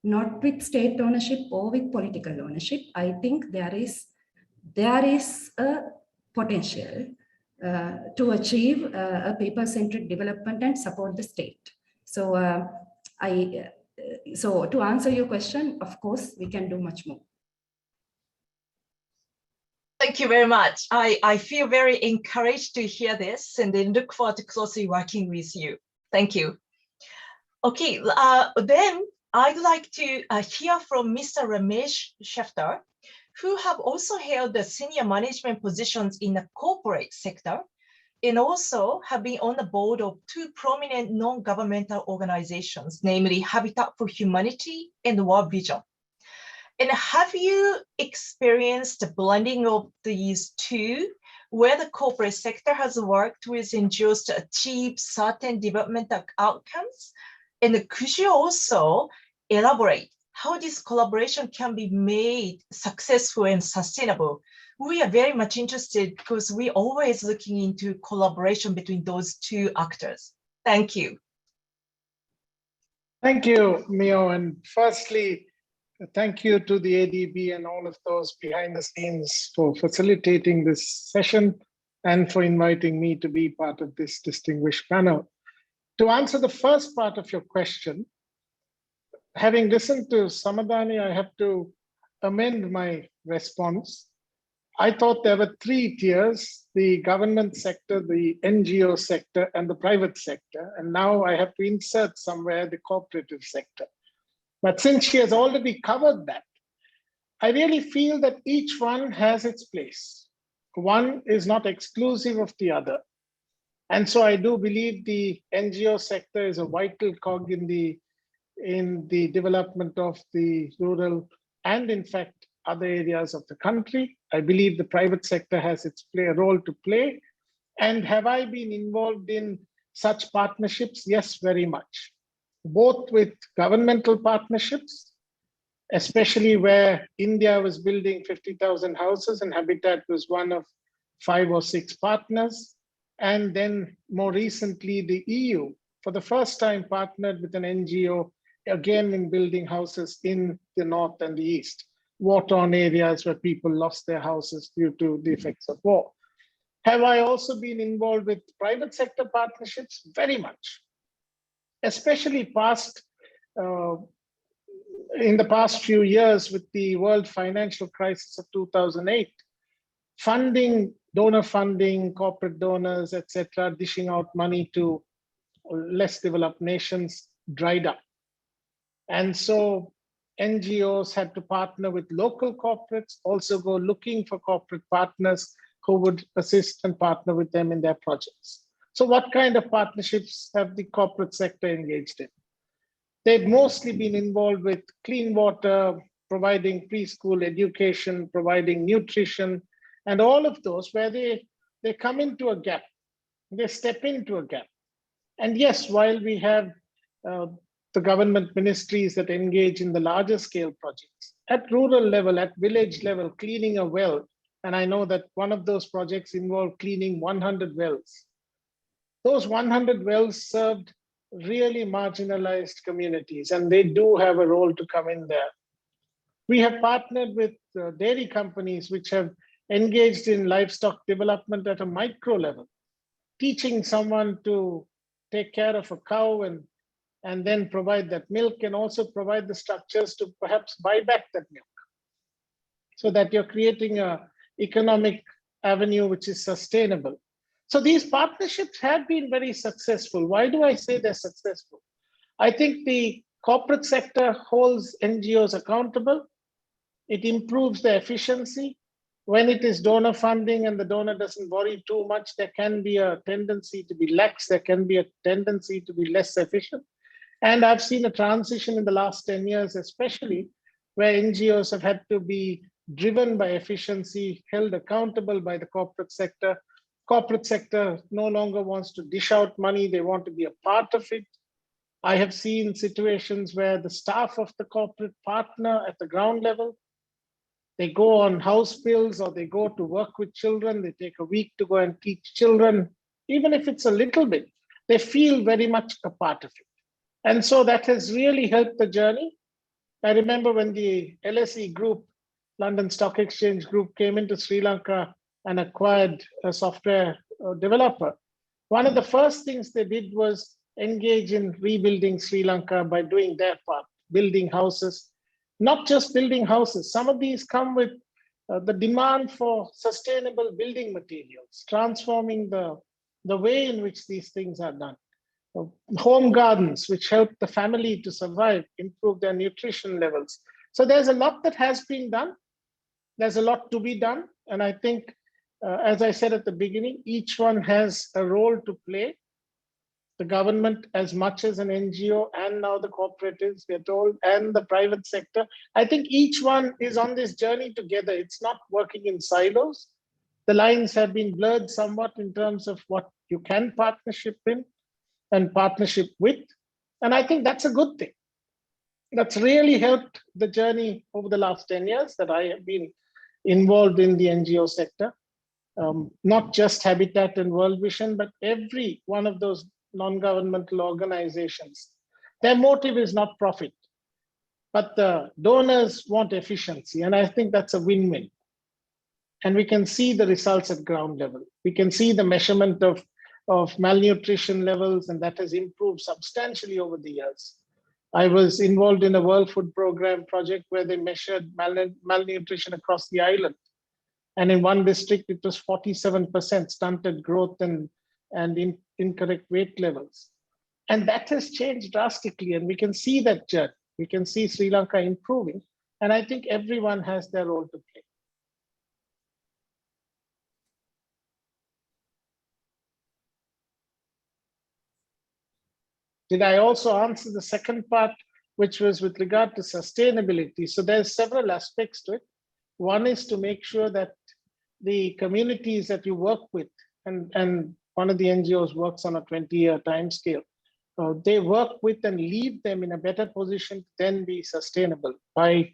not with state ownership or with political ownership, I think there is a potential to achieve a people-centric development and support the state. So so to answer your question, of course, we can do much more. Thank you very much. I feel very encouraged to hear this, and then look forward to closely working with you. Thank you. Okay, then I'd like to hear from Mr. Ramesh Shefter, who have also held the senior management positions in the corporate sector, and also have been on the board of 2 prominent non-governmental organizations, namely Habitat for Humanity and World Vision. And have you experienced the blending of these 2, where the corporate sector has worked with NGOs to achieve certain developmental outcomes? And could you also elaborate how this collaboration can be made successful and sustainable? We are very much interested, because we're always looking into collaboration between those 2 actors. Thank you. Thank you, Mio. And firstly, thank you to the ADB and all of those behind the scenes for facilitating this session and for inviting me to be part of this distinguished panel. To answer the first part of your question, having listened to Samadhani, I have to amend my response. I thought there were 3 tiers: the government sector, the NGO sector, and the private sector. And now I have to insert somewhere the cooperative sector. But since she has already covered that, I really feel that each one has its place. One is not exclusive of the other. And so I do believe the NGO sector is a vital cog in the development of the rural and, in fact, other areas of the country. I believe the private sector has a role to play. And have I been involved in such partnerships? Yes, very much. Both with governmental partnerships, especially where India was building 50,000 houses and Habitat was one of 5 or 6 partners. And then more recently, the EU, for the first time, partnered with an NGO, again in building houses in the north and the east, war-torn areas where people lost their houses due to the effects of war. Have I also been involved with private sector partnerships? Very much, especially in the past few years with the world financial crisis of 2008, donor funding, corporate donors, etc., dishing out money to less developed nations dried up. And so NGOs had to partner with local corporates, also go looking for corporate partners who would assist and partner with them in their projects. So what kind of partnerships have the corporate sector engaged in? They've mostly been involved with clean water, providing preschool education, providing nutrition, and all of those where they come into a gap, they step into a gap. And yes, while we have the government ministries that engage in the larger scale projects, at rural level, at village level, cleaning a well, and I know that one of those projects involved cleaning 100 wells. Those 100 wells served really marginalized communities, and they do have a role to come in there. We have partnered with dairy companies which have engaged in livestock development at a micro level, teaching someone to take care of a cow and then provide that milk, and also provide the structures to perhaps buy back that milk, so that you're creating an economic avenue which is sustainable. So these partnerships have been very successful. Why do I say they're successful? I think the corporate sector holds NGOs accountable. It improves their efficiency. When it is donor funding and the donor doesn't worry too much, there can be a tendency to be lax. There can be a tendency to be less efficient. And I've seen a transition in the last 10 years, especially where NGOs have had to be driven by efficiency, held accountable by the corporate sector. Corporate sector no longer wants to dish out money. They want to be a part of it. I have seen situations where the staff of the corporate partner at the ground level, they go on house bills or they go to work with children. They take a week to go and teach children. Even if it's a little bit, they feel very much a part of it. And so that has really helped the journey. I remember when the LSE group, London Stock Exchange group, came into Sri Lanka and acquired a software developer. One of the first things they did was engage in rebuilding Sri Lanka by doing their part, building houses. Not just building houses. Some of these come with the demand for sustainable building materials, transforming the way in which these things are done. Home gardens, which help the family to survive, improve their nutrition levels. So there's a lot that has been done. There's a lot to be done. And I think, as I said at the beginning, each one has a role to play. The government as much as an NGO, and now the cooperatives, we're told, and the private sector. I think each one is on this journey together. It's not working in silos. The lines have been blurred somewhat in terms of what you can partnership in and partnership with. And I think that's a good thing. That's really helped the journey over the last 10 years that I have been involved in the NGO sector. Not just Habitat and World Vision, but every one of those non-governmental organizations. Their motive is not profit, but the donors want efficiency. And I think that's a win-win. And we can see the results at ground level. We can see the measurement of malnutrition levels, and that has improved substantially over the years. I was involved in a World Food Program project where they measured malnutrition across the island. And in one district, it was 47% stunted growth and incorrect weight levels. And that has changed drastically. And we can see that journey. We can see Sri Lanka improving. And I think everyone has their role to play. Did I also answer the second part, which was with regard to sustainability? So there's several aspects to it. One is to make sure that the communities that you work with, and one of the NGOs works on a 20-year timescale, they work with and leave them in a better position to then be sustainable by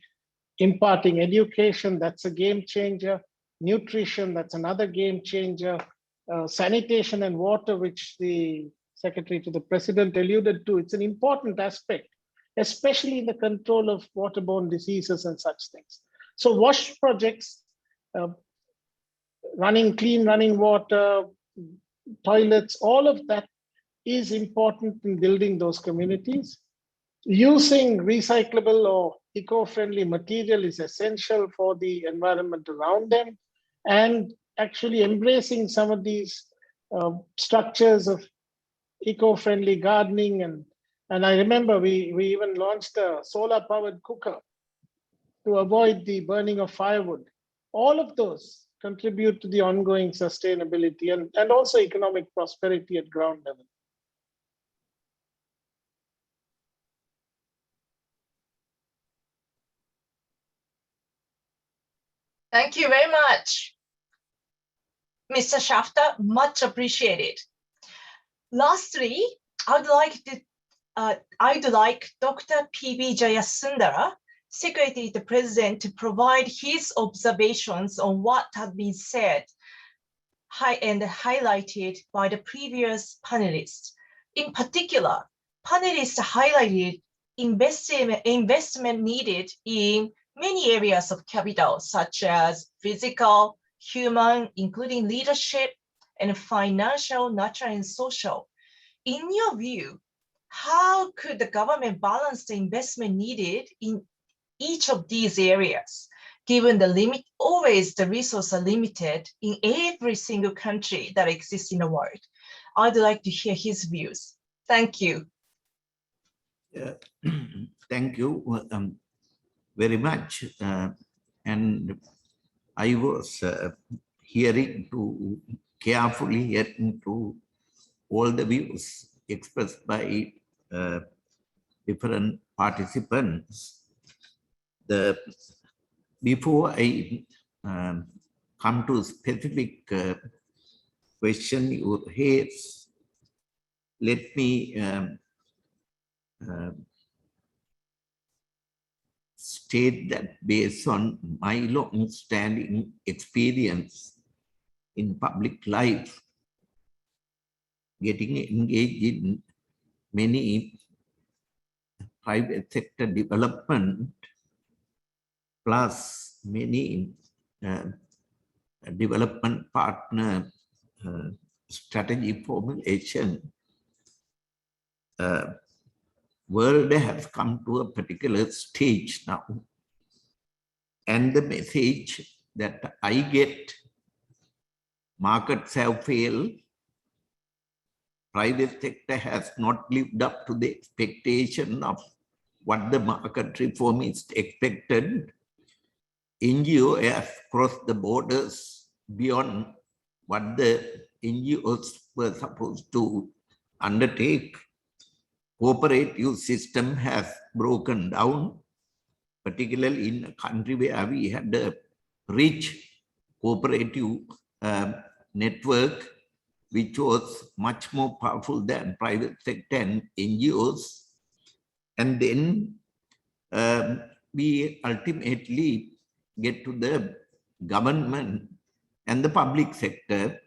imparting education. That's a game changer. Nutrition, that's another game changer. Sanitation and water, which the Secretary to the President alluded to, it's an important aspect, especially in the control of waterborne diseases and such things. So WASH projects, clean running water, toilets, all of that is important in building those communities. Using recyclable or eco-friendly material is essential for the environment around them, and actually embracing some of these structures of eco-friendly gardening. And I remember we even launched a solar-powered cooker to avoid the burning of firewood. All of those contribute to the ongoing sustainability and also economic prosperity at ground level. Thank you very much, Mr. Shafter, much appreciated. Lastly, I'd like Dr. PB Jayasundara, Secretary to the President, to provide his observations on what has been said and highlighted by the previous panelists. In particular, panelists highlighted investment needed in many areas of capital, such as physical, human, including leadership, and financial, natural, and social. In your view, how could the government balance the investment needed in each of these areas, given the the resources are limited in every single country that exists in the world? I'd like to hear his views. Thank you. Thank you very much. And I was carefully hearing to all the views expressed by different participants. Before I come to specific question you raised, let me state that based on my long-standing experience in public life, getting engaged in many private sector development, plus many development partner strategy formulation, world has come to a particular stage now. And the message that I get, markets have failed, private sector has not lived up to the expectation of what the market reformists expected. NGO has crossed the borders beyond what the NGOs were supposed to undertake. Cooperative system has broken down, particularly in a country where we had a rich cooperative network, which was much more powerful than private sector and NGOs. And then we ultimately get to the government and the public sector,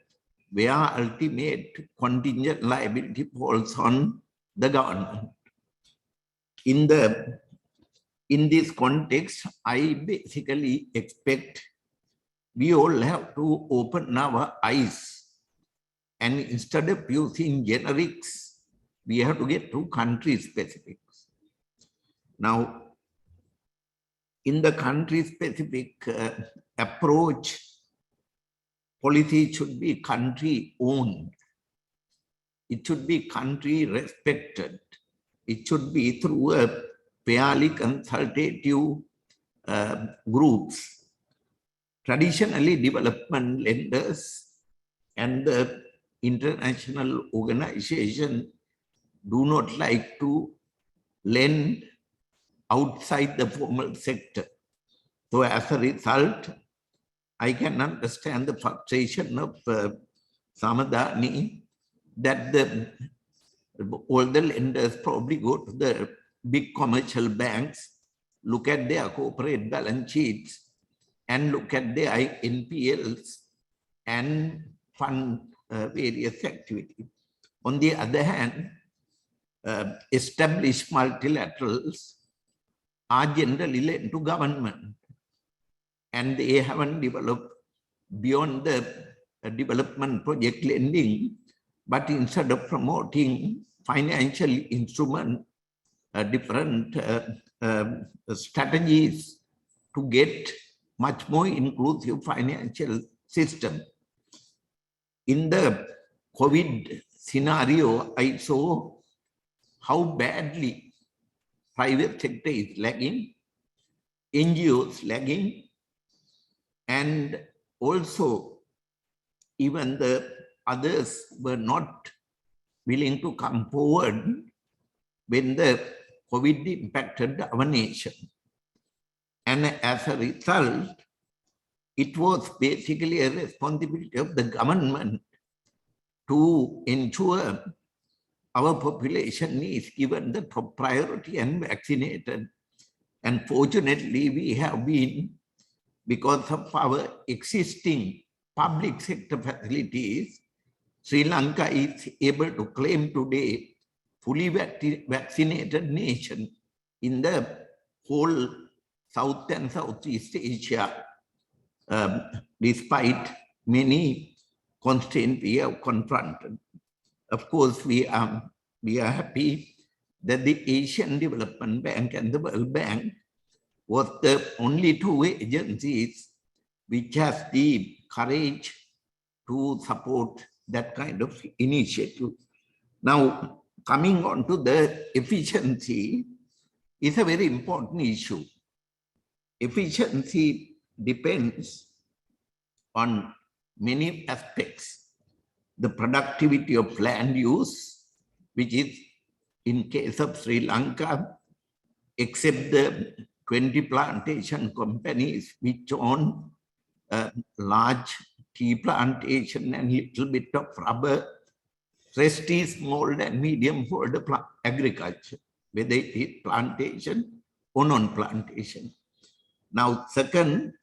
where ultimate contingent liability falls on the government. In this context, I basically expect we all have to open our eyes, and instead of using generics, we have to get to country specifics. Now, in the country specific approach, policy should be country owned. It should be country respected. It should be through a fairly consultative groups. Traditionally, development lenders and the international organization do not like to lend outside the formal sector. So as a result, I can understand the frustration of Samadani that all the lenders probably go to the big commercial banks, look at their corporate balance sheets, and look at their NPLs and fund various activities. On the other hand, established multilaterals are generally lent to government, and they haven't developed beyond the development project lending, but instead of promoting financial instrument, different strategies to get much more inclusive financial system. In the COVID scenario, I saw how badly private sector is lagging, NGOs lagging, and also even the others were not willing to come forward when the COVID impacted our nation. And as a result, it was basically a responsibility of the government to ensure our population is given the top priority and vaccinated. And fortunately, we have been, because of our existing public sector facilities, Sri Lanka is able to claim today fully vaccinated nation in the whole South and Southeast Asia, despite many constraints we have confronted. Of course, we are happy that the Asian Development Bank and the World Bank was the only two agencies which has the courage to support that kind of initiative. Now, coming on to the efficiency is a very important issue. Efficiency depends on many aspects. The productivity of land use, which is in case of Sri Lanka, except the 20 plantation companies which own large tea plantation and little bit of rubber, rest is small and medium for the agriculture, whether it is plantation or non-plantation. Now, second,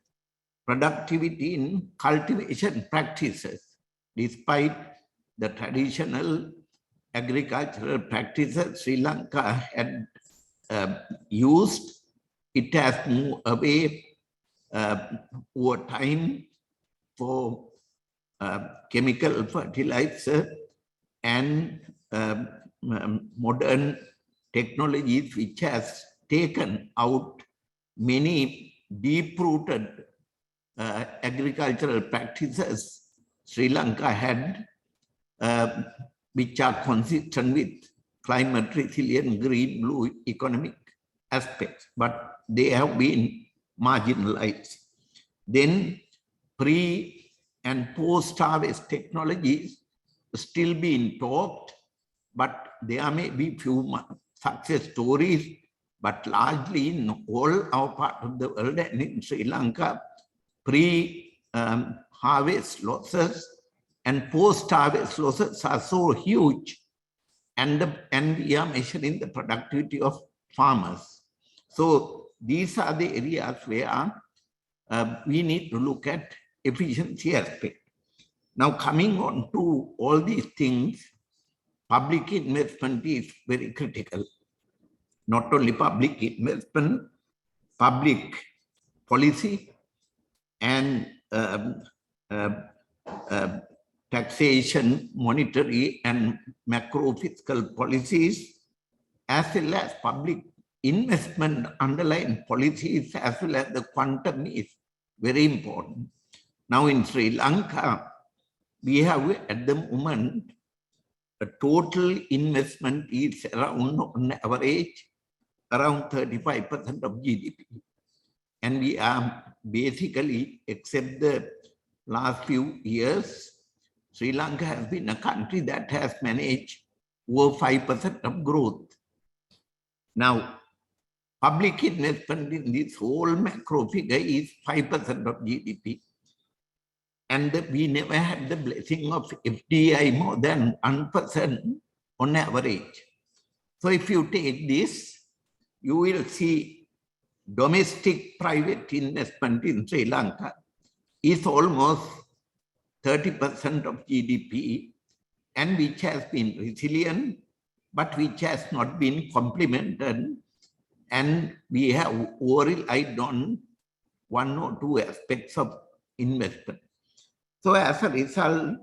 productivity in cultivation practices. Despite the traditional agricultural practices Sri Lanka had used, it has moved away over time for chemical fertilizer and modern technologies, which has taken out many deep-rooted agricultural practices Sri Lanka had, which are consistent with climate resilient green blue economic aspects, but they have been marginalized. Then pre and post-harvest technologies still being talked, but there may be few success stories, but largely in all our part of the world and in Sri Lanka, pre-harvest losses and post-harvest losses are so huge, and we are measuring the productivity of farmers. So these are the areas where we need to look at efficiency aspect. Now, coming on to all these things, public investment is very critical. Not only public investment, public policy and taxation, monetary and macro fiscal policies, as well as public investment underlying policies, as well as the quantum is very important. Now in Sri Lanka, we have at the moment a total investment is around, on average, around 35% of GDP. And we are basically, except the last few years, Sri Lanka has been a country that has managed over 5% of growth. Now, Public investment in this whole macro figure is 5% of GDP. And we never had the blessing of FDI more than 1% on average. So if you take this, you will see domestic private investment in Sri Lanka is almost 30% of GDP, and which has been resilient, but which has not been complemented. And we have over-relied on one or two aspects of investment. So as a result,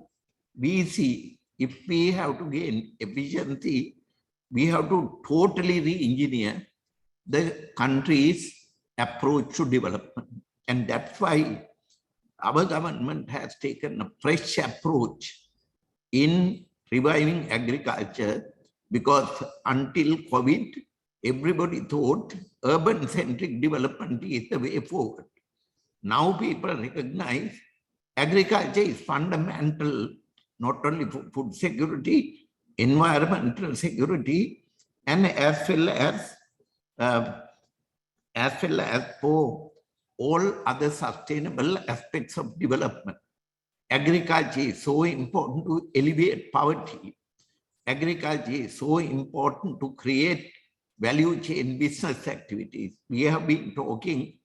we see if we have to gain efficiency, we have to totally re-engineer the country's approach to development. And that's why our government has taken a fresh approach in reviving agriculture, because until COVID, everybody thought urban-centric development is the way forward. Now people recognize agriculture is fundamental, not only for food security, environmental security, and as well as for all other sustainable aspects of development. Agriculture is so important to alleviate poverty. Agriculture is so important to create value chain business activities. We have been talking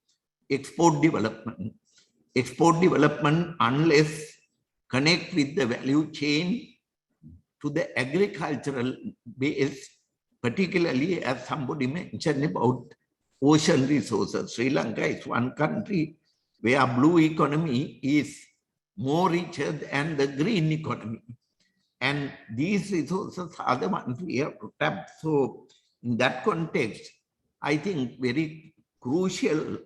export development. Export development, unless connect with the value chain to the agricultural base, particularly as somebody mentioned about ocean resources. Sri Lanka is one country where blue economy is more richer than the green economy. And these resources are the ones we have to tap. So in that context, I think very crucial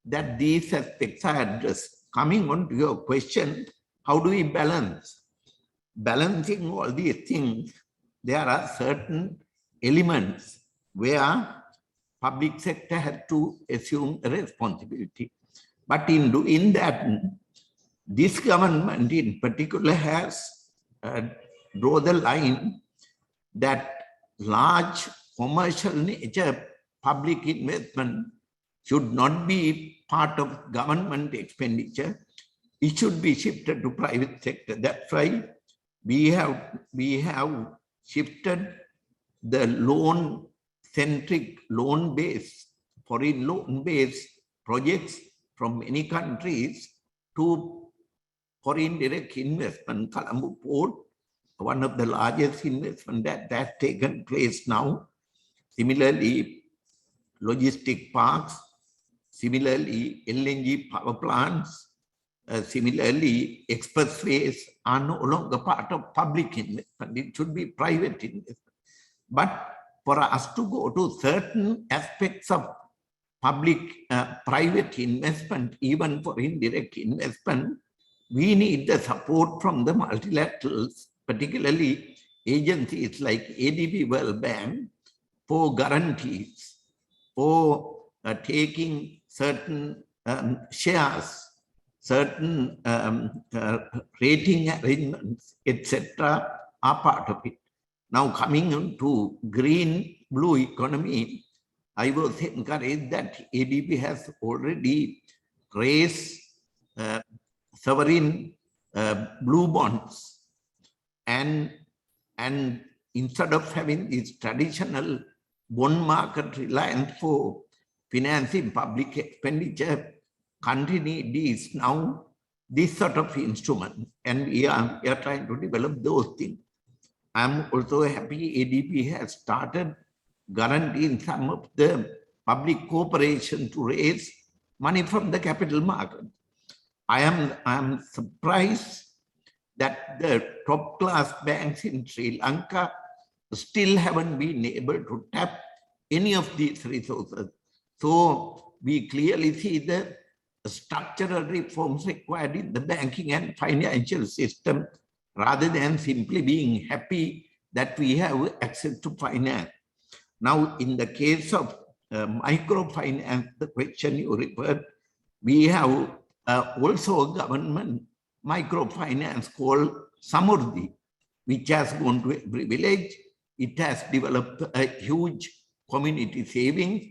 that these aspects are addressed. Coming on to your question, how do we balance? Balancing all these things, there are certain elements where public sector had to assume a responsibility. But in doing that, this government in particular has drawn the line that large commercial nature public investment should not be part of government expenditure. It should be shifted to private sector. That's why we have shifted the loan-centric, loan-based, foreign loan-based projects from many countries to foreign direct investment. Colombo Port, one of the largest investment that has taken place now. Similarly, logistic parks, similarly, LNG power plants, similarly, expressways are no longer part of public investment. It should be private investment. But for us to go to certain aspects of public private investment, even for indirect investment, we need the support from the multilaterals, particularly agencies like ADB World Bank, for guarantees, for taking certain shares, certain rating arrangements, etc., are part of it. Now coming on to green blue economy, I was encouraged that ADB has already raised sovereign blue bonds, and instead of having this traditional bond market reliance for financing public expenditure, country needs now this sort of instrument, and we are trying to develop those things. I'm also happy ADB has started guaranteeing some of the public cooperation to raise money from the capital market. I am surprised that the top class banks in Sri Lanka still haven't been able to tap any of these resources. So we clearly see the structural reforms required in the banking and financial system, rather than simply being happy that we have access to finance. Now, in the case of microfinance, the question you referred, we have also a government microfinance called Samurdhi, which has gone to every village. It has developed a huge community savings.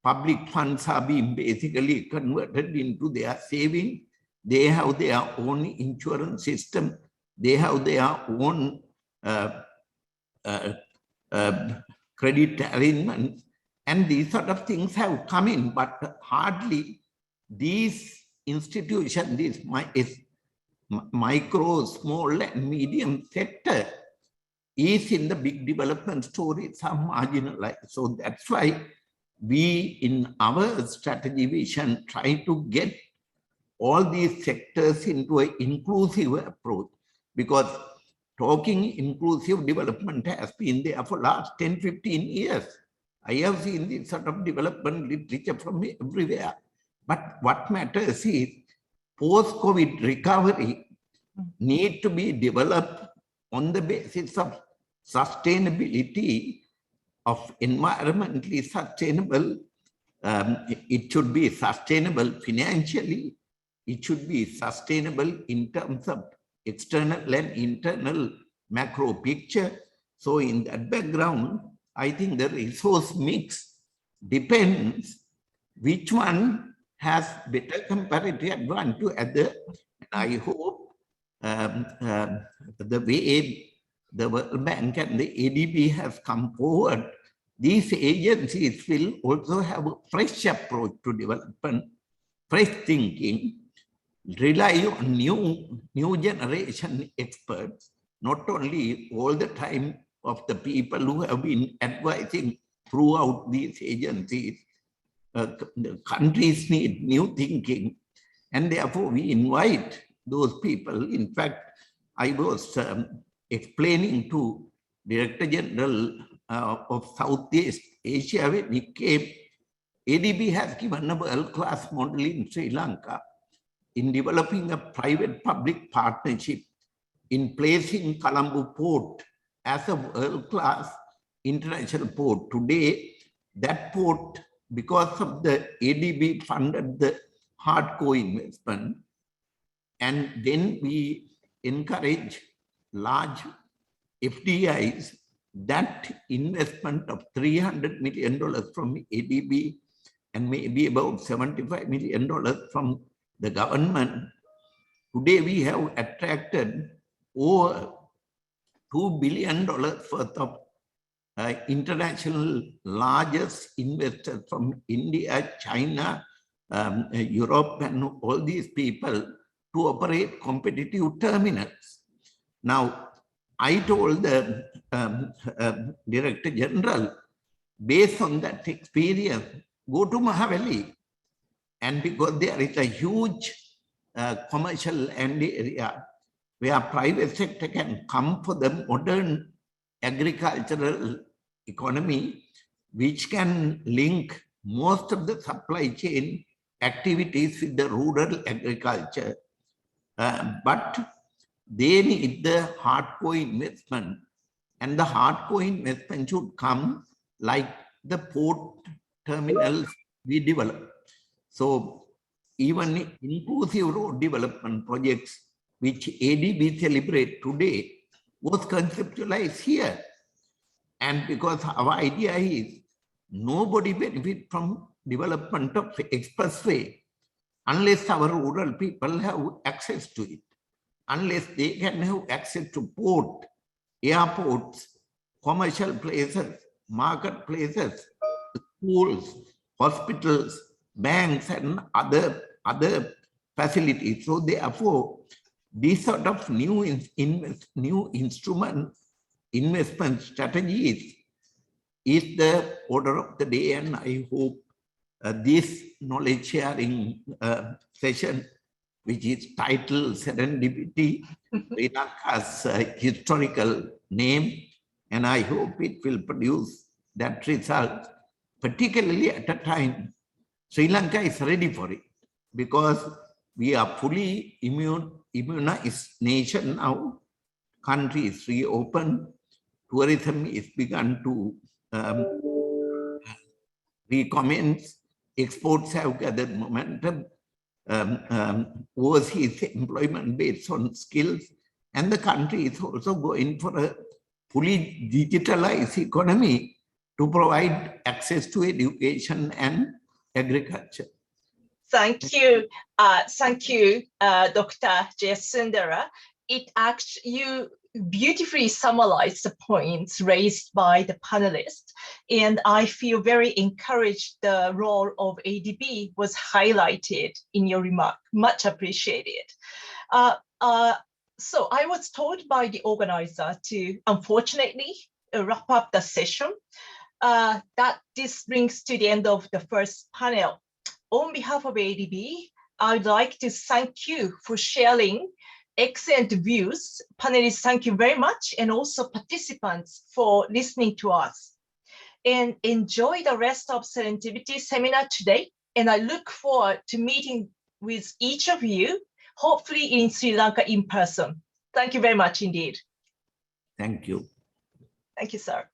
public funds are being basically converted into their saving. They have their own insurance system. They have their own credit arrangements. And these sort of things have come in, but hardly these institutions, these micro, small and medium sector is in the big development stories are marginalized. So that's why we in our strategy vision try to get all these sectors into an inclusive approach, because talking inclusive development has been there for last 10, 15 years. I have seen this sort of development literature from everywhere. But what matters is post-COVID recovery need to be developed on the basis of sustainability, of environmentally sustainable. It should be sustainable financially. It should be sustainable in terms of external and internal macro picture. So in that background, I think the resource mix depends which one has better comparative advantage to other. And I hope the way the World Bank and the ADB has come forward, these agencies will also have a fresh approach to development, fresh thinking, rely on new generation experts, not only all the time of the people who have been advising throughout these agencies. The countries need new thinking, and therefore we invite those people. In fact, I was explaining to Director General of Southeast Asia when he came, ADB has given a world-class model in Sri Lanka in developing a private-public partnership in placing Colombo Port as a world-class international port. Today, that port, because of the ADB funded the hardcore investment, and then we encourage large FDIs, that investment of $300 million from ADB and maybe about $75 million from the government. Today we have attracted over $2 billion worth of international largest investors from India, China, Europe, and all these people to operate competitive terminals. Now, I told the Director General, based on that experience, go to Mahavali. And because there is a huge commercial land area where private sector can come for the modern agricultural economy, which can link most of the supply chain activities with the rural agriculture. But they need the hardcore investment, and the hardcore investment should come like the port terminals we develop. So even inclusive road development projects, which ADB celebrate today, was conceptualized here. And because our idea is nobody benefit from development of expressway unless our rural people have access to it, unless they can have access to port, airports, commercial places, marketplaces, schools, hospitals, banks, and other facilities. So therefore, these sort of new instrument investment strategies is the order of the day, and I hope this knowledge sharing session, which is titled Serendipity, Sri Lanka's historical name, and I hope it will produce that result, particularly at a time Sri Lanka is ready for it, because we are fully immunized nation now. Country is reopened. Tourism is begun to recommence. Exports have gathered momentum. Overseas employment based on skills. And the country is also going for a fully digitalized economy, to provide access to education and agriculture. Thank you. Thank you, Dr. Jayasundara. You beautifully summarized the points raised by the panelists, and I feel very encouraged the role of ADB was highlighted in your remark. Much appreciated. So I was told by the organizer to, unfortunately, wrap up the session. That this brings to the end of the first panel. On behalf of ADB, I would like to thank you for sharing excellent views. Panelists, thank you very much, and also participants for listening to us. And enjoy the rest of Serendipity seminar today. And I look forward to meeting with each of you, hopefully in Sri Lanka in person. Thank you very much indeed. Thank you. Thank you, sir.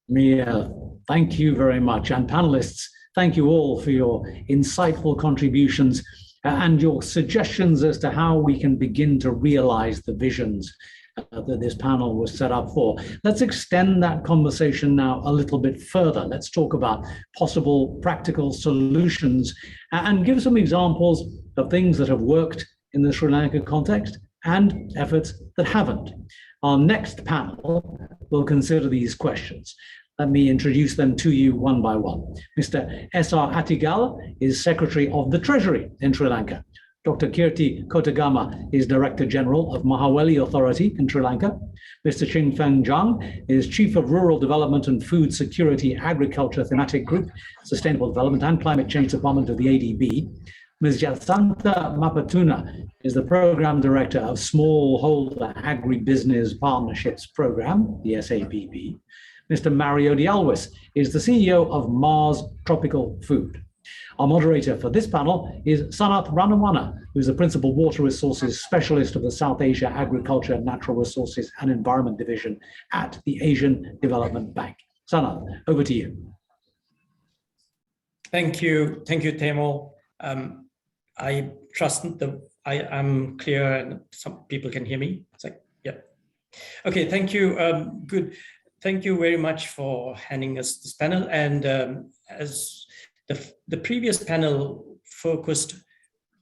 Mia, thank you very much. And panelists, thank you all for your insightful contributions and your suggestions as to how we can begin to realize the visions that this panel was set up for. Let's extend that conversation now a little bit further. Let's talk about possible practical solutions and give some examples of things that have worked in the Sri Lanka context and efforts that haven't. Our next panel will consider these questions. Let me introduce them to you one by one. Mr. S.R. Attigala is Secretary of the Treasury in Sri Lanka. Dr. Kirti Kotagama is Director General of Mahaweli Authority in Sri Lanka. Mr. Ching Feng Zhang is Chief of Rural Development and Food Security Agriculture Thematic Group, Sustainable Development and Climate Change Department of the ADB. Ms. Jacintha Mapatuna is the Program Director of Smallholder Agribusiness Partnerships Program, the SAPP. Mr. Mario Dialwis is the CEO of Mars Tropical Food. Our moderator for this panel is Sanath Ranawana, who is the Principal Water Resources Specialist of the South Asia Agriculture, Natural Resources and Environment Division at the Asian Development Bank. Sanath, over to you. Thank you, Temo. I trust I'm clear and some people can hear me. It's like, yeah. Okay, thank you. Good. Thank you very much for handing us this panel. And as the previous panel focused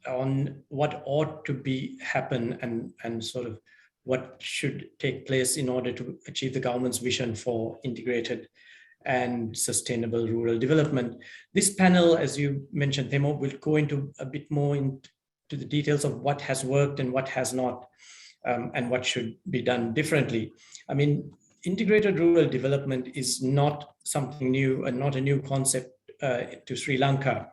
on what ought to happen and sort of what should take place in order to achieve the government's vision for integrated and sustainable rural development. This panel, as you mentioned, Temo, will go into a bit more into the details of what has worked and what has not, and what should be done differently. I mean, integrated rural development is not something new and not a new concept to Sri Lanka.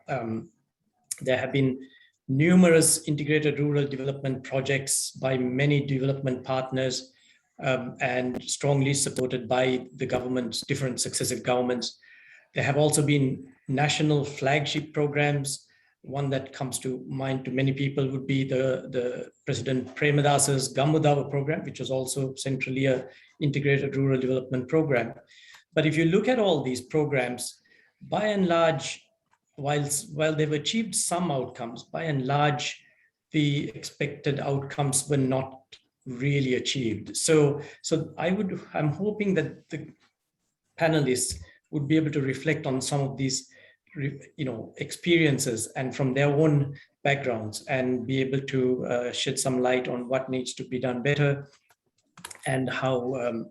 There have been numerous integrated rural development projects by many development partners and strongly supported by the governments, different successive governments. There have also been national flagship programs. One that comes to mind to many people would be the President Premadasa's Gammudava program, which was also centrally an integrated rural development program. But if you look at all these programs, by and large, while they've achieved some outcomes, by and large, the expected outcomes were not really achieved. So I'm hoping that the panelists would be able to reflect on some of these experiences and from their own backgrounds and be able to shed some light on what needs to be done better and how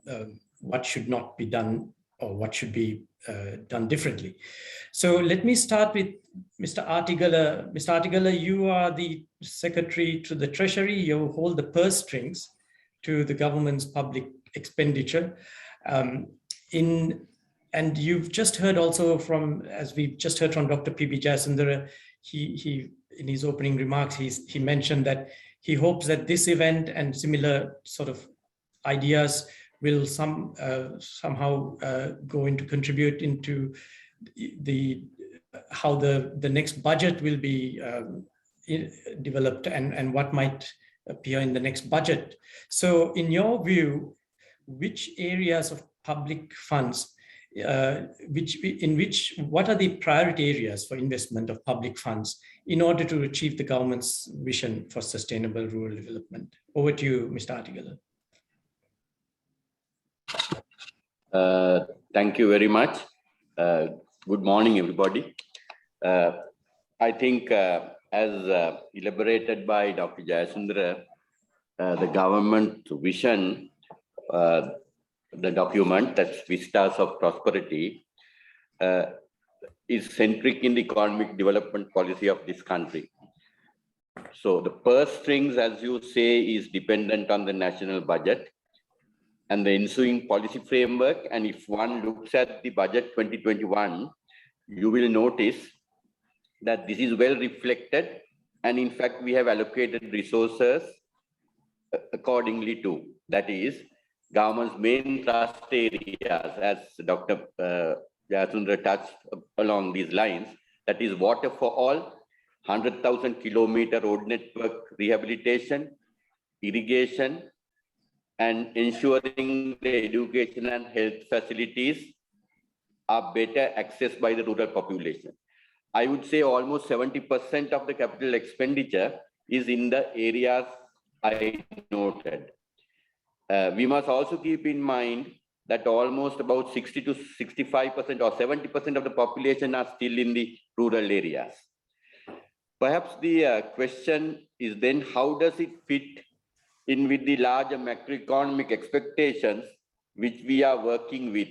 what should not be done or what should be done differently. So let me start with Mr. Attigala. Mr. Attigala, you are the Secretary to the Treasury. You hold the purse strings to the government's public expenditure. And you've just heard also from, as we've just heard from Dr. PB Jayasundara, he in his opening remarks, he mentioned that he hopes that this event and similar sort of ideas will somehow go into contribute into how the next budget will be developed and what might appear in the next budget. So in your view, which areas of public funds, what are the priority areas for investment of public funds in order to achieve the government's vision for sustainable rural development? Over to you, Mr. Attigala. Thank you very much. Good morning, everybody. I think as elaborated by Dr. Jayasundara, the government vision, the document, that's Vistas of Prosperity, is centric in the economic development policy of this country. So the purse strings, as you say, is dependent on the national budget and the ensuing policy framework. And if one looks at the budget 2021, you will notice that this is well reflected. And in fact, we have allocated resources accordingly to, that is, government's main thrust areas, as Dr. Jayasundara touched along these lines, that is water for all, 100,000 kilometer road network rehabilitation, irrigation, and ensuring the education and health facilities are better accessed by the rural population. I would say almost 70% of the capital expenditure is in the areas I noted. We must also keep in mind that almost about 60 to 65% or 70% of the population are still in the rural areas. Perhaps the question is then, how does it fit in with the larger macroeconomic expectations which we are working with?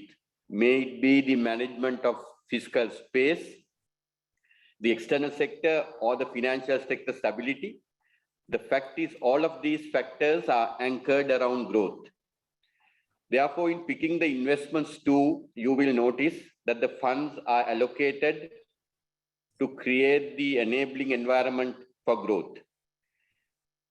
May it be the management of fiscal space, the external sector, or the financial sector stability. The fact is, all of these factors are anchored around growth. Therefore, in picking the investments too, you will notice that the funds are allocated to create the enabling environment for growth.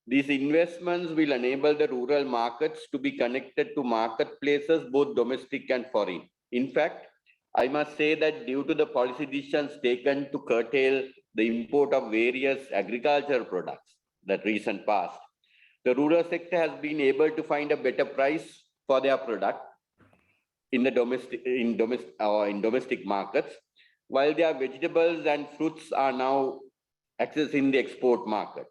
These investments will enable the rural markets to be connected to marketplaces, both domestic and foreign. In fact, I must say that due to the policy decisions taken to curtail the import of various agricultural products that recent past, the rural sector has been able to find a better price for their product in the domestic markets, while their vegetables and fruits are now accessing the export market.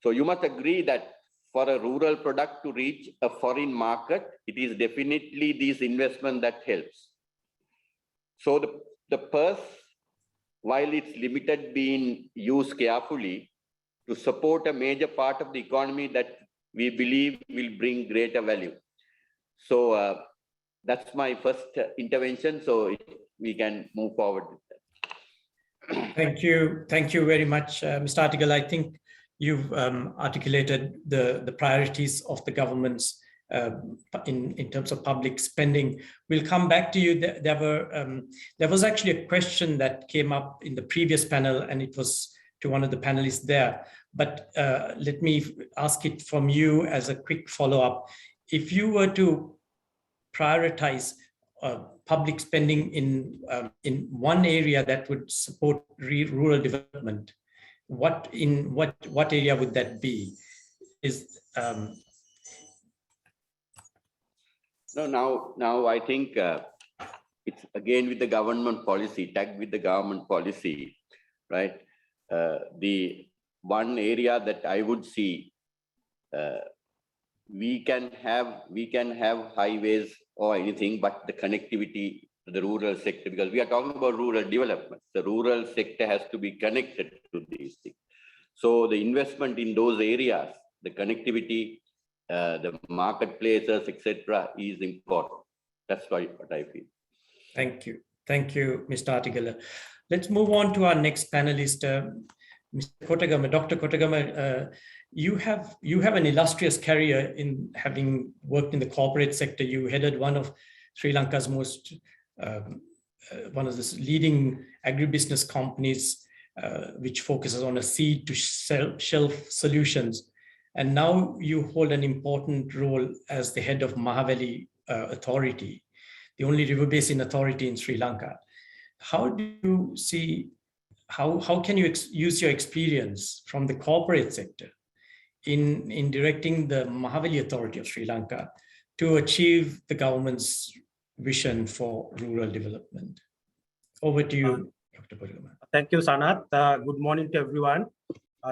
So you must agree that for a rural product to reach a foreign market, it is definitely this investment that helps. So the purse, while it's limited, being used carefully to support a major part of the economy that we believe will bring greater value. So that's my first intervention. So we can move forward with that. Thank you very much, Mr. Artigal. I think you've articulated the priorities of the government's in terms of public spending. We'll come back to you. There was actually a question that came up in the previous panel, and it was to one of the panelists there. But let me ask it from you as a quick follow-up. If you were to prioritize public spending in one area that would support rural development, what area would that be? Now I think it's again with the government policy, tagged with the government policy, right? The one area that I would see, we can have highways or anything, but the connectivity to the rural sector, because we are talking about rural development. The rural sector has to be connected to these things. So the investment in those areas, the connectivity, the marketplaces, etc., is important. That's what I feel. Thank you, Mr. Artigal. Let's move on to our next panelist, Mr. Kotagama. Dr. Kotagama, you have an illustrious career in having worked in the corporate sector. You headed one of Sri Lanka's most one of the leading agribusiness companies, which focuses on a seed to shelf solutions. And now you hold an important role as the head of Mahaweli Authority, the only river basin authority in Sri Lanka. How do you see, how can you use your experience from the corporate sector in directing the Mahaweli Authority of Sri Lanka to achieve the government's vision for rural development? Over to you, Dr. Kotagama. Thank you, Sanat. Good morning to everyone.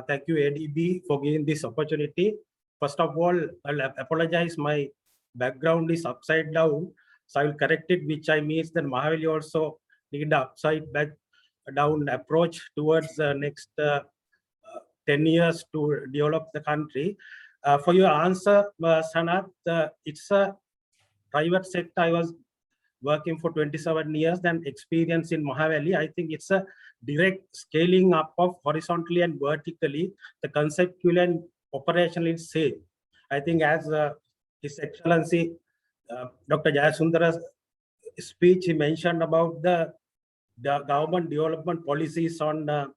Thank you, ADB, for giving this opportunity. First of all, I'll apologize. My background is upside down. So I will correct it, which I means that Mahaveli also need the upside back down approach towards the next 10 years to develop the country. For your answer, Sanath, it's a private sector. I was working for 27 years, then experience in Mahaveli. I think it's a direct scaling up of horizontally and vertically. The conceptual and operational is same. I think as His Excellency Dr. Jayasundara's speech, he mentioned about the government development policies on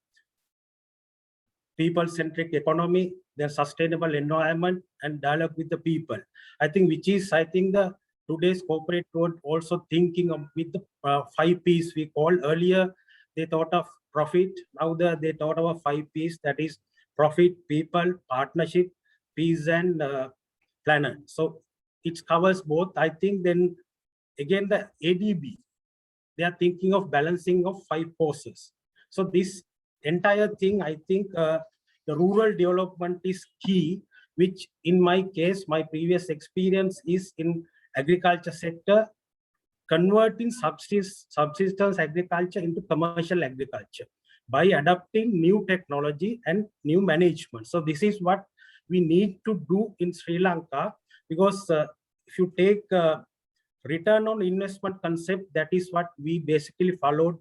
people-centric economy, their sustainable environment, and dialogue with the people. I think the today's corporate world also thinking of with the 5 Ps we called earlier. They thought of profit. Now they thought of 5 Ps, that is profit, people, partnership, peace, and planet. So it covers both. I think then again the ADB, they are thinking of balancing of 5 forces. So this entire thing, I think the rural development is key, which in my case, my previous experience is in agriculture sector, converting subsistence agriculture into commercial agriculture by adopting new technology and new management. So this is what we need to do in Sri Lanka, because if you take return on investment concept, that is what we basically followed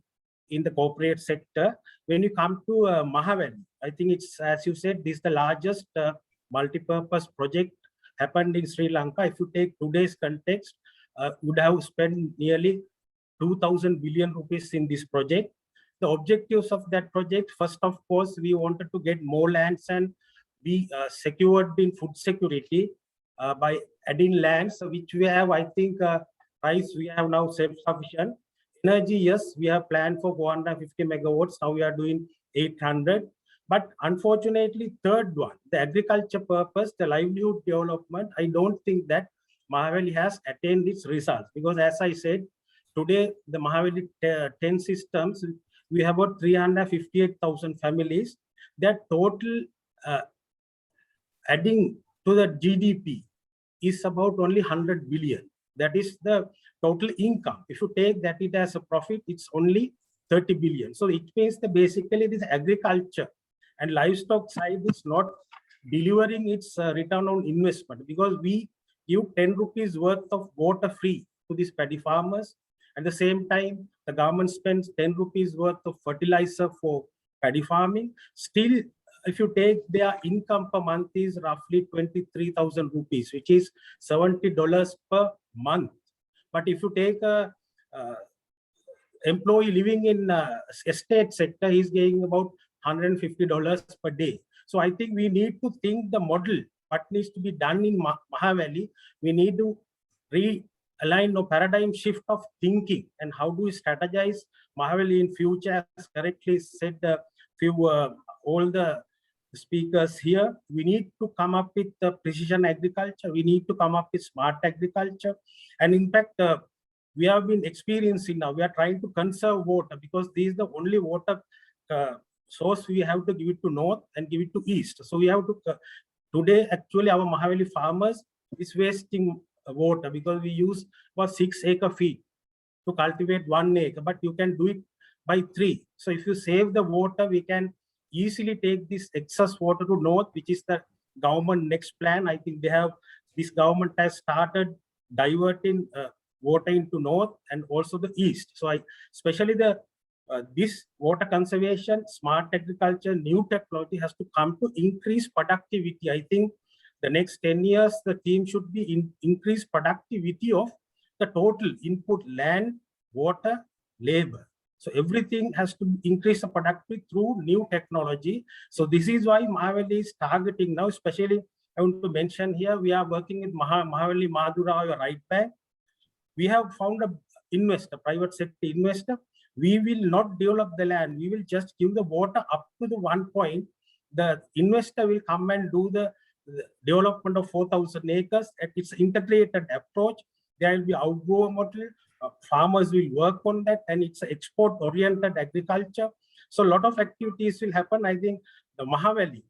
in the corporate sector. When you come to Mahaveli, I think it's, as you said, this is the largest multi-purpose project happened in Sri Lanka. If you take today's context, would have spent nearly 2,000 billion rupees in this project. The objectives of that project, first of course, we wanted to get more lands and be secured in food security by adding lands, which we have, I think, rice we have now self-sufficient. Energy, yes, we have planned for 450 megawatts. Now we are doing 800. But unfortunately, third one, the agriculture purpose, the livelihood development, I don't think that Mahaveli has attained its results. Because as I said, today, the Mahaveli 10 systems, we have about 358,000 families. That total adding to the GDP is about only 100 billion. That is the total income. If you take that it as a profit, it's only 30 billion. So it means that basically this agriculture and livestock side is not delivering its return on investment, because we give 10 rupees worth of water free to these paddy farmers. At the same time, the government spends 10 rupees worth of fertilizer for paddy farming. Still, if you take their income per month is roughly 23,000 rupees, which is $70 per month. But if you take a employee living in estate sector, he's getting about $150 per day. So I think we need to think the model, what needs to be done in Mahaveli. We need to realign a paradigm shift of thinking, and how do we strategize Mahaveli in future, as correctly said all the speakers here. We need to come up with precision agriculture. We need to come up with smart agriculture. And in fact, we have been experiencing now, we are trying to conserve water, because this is the only water source we have to give it to north and give it to east. So we have to, today actually our Mahaveli farmers is wasting water, because we use about 6 acre feet to cultivate 1 acre, but you can do it by 3. So if you save the water, we can easily take this excess water to north, which is the government next plan. I think this government has started diverting water into north and also the east. So especially this water conservation, smart agriculture, new technology has to come to increase productivity. I think the next 10 years, the team should be increase productivity of the total input, land, water, labor. So everything has to increase the productivity through new technology. So this is why Mahaveli is targeting now, especially I want to mention here, we are working with Mahaveli Madura, your right bank. We have found a investor, private sector investor. We will not develop the land. We will just give the water up to the one point. The investor will come and do the development of 4,000 acres. It's integrated approach. There will be outgrow model. Farmers will work on that, and it's export-oriented agriculture. So a lot of activities will happen. I think the Mahaveli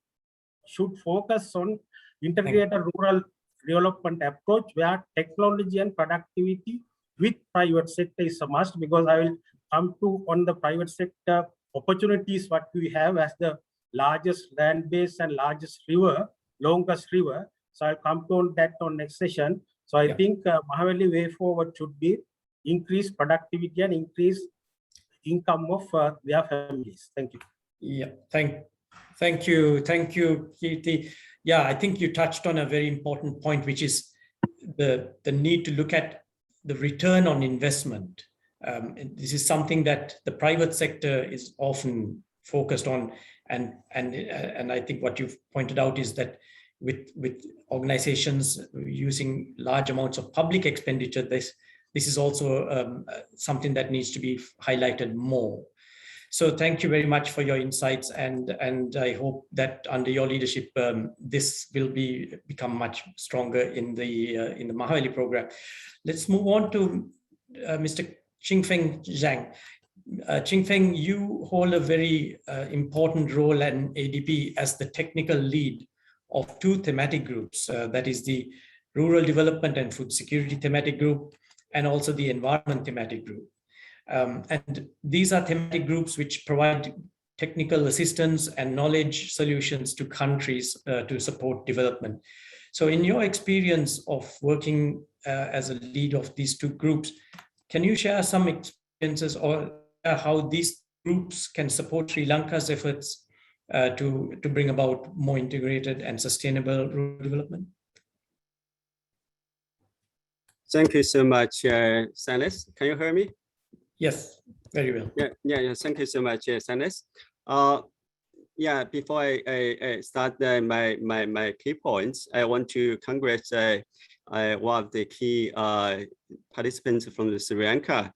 should focus on integrated rural development approach, where technology and productivity with private sector is a must, because I will come to on the private sector opportunities what we have as the largest land base and largest river, longest river. So I'll come to that on next session. So I think Mahaweli way forward should be increase productivity and increase income of their families. Thank you. Yeah, thank you, Kirti. Yeah, I think you touched on a very important point, which is the need to look at the return on investment. This is something that the private sector is often focused on, and I think what you've pointed out is that with organizations using large amounts of public expenditure, this is also something that needs to be highlighted more. So thank you very much for your insights, and I hope that under your leadership, this will become much stronger in the Mahaweli program. Let's move on to Mr. Qingfeng Zhang. Qingfeng, you hold a very important role in ADB as the technical lead of two thematic groups, that is the Rural Development and Food Security thematic group, and also the Environment thematic group. And these are thematic groups which provide technical assistance and knowledge solutions to countries to support development. So in your experience of working as a lead of these two groups, can you share some experiences or how these groups can support Sri Lanka's efforts to bring about more integrated and sustainable rural development? Thank you so much, Sanis. Can you hear me? Yes, very well. Yeah. Thank you so much, Sanis. Yeah, before I start my key points, I want to congratulate one of the key participants from Sri Lanka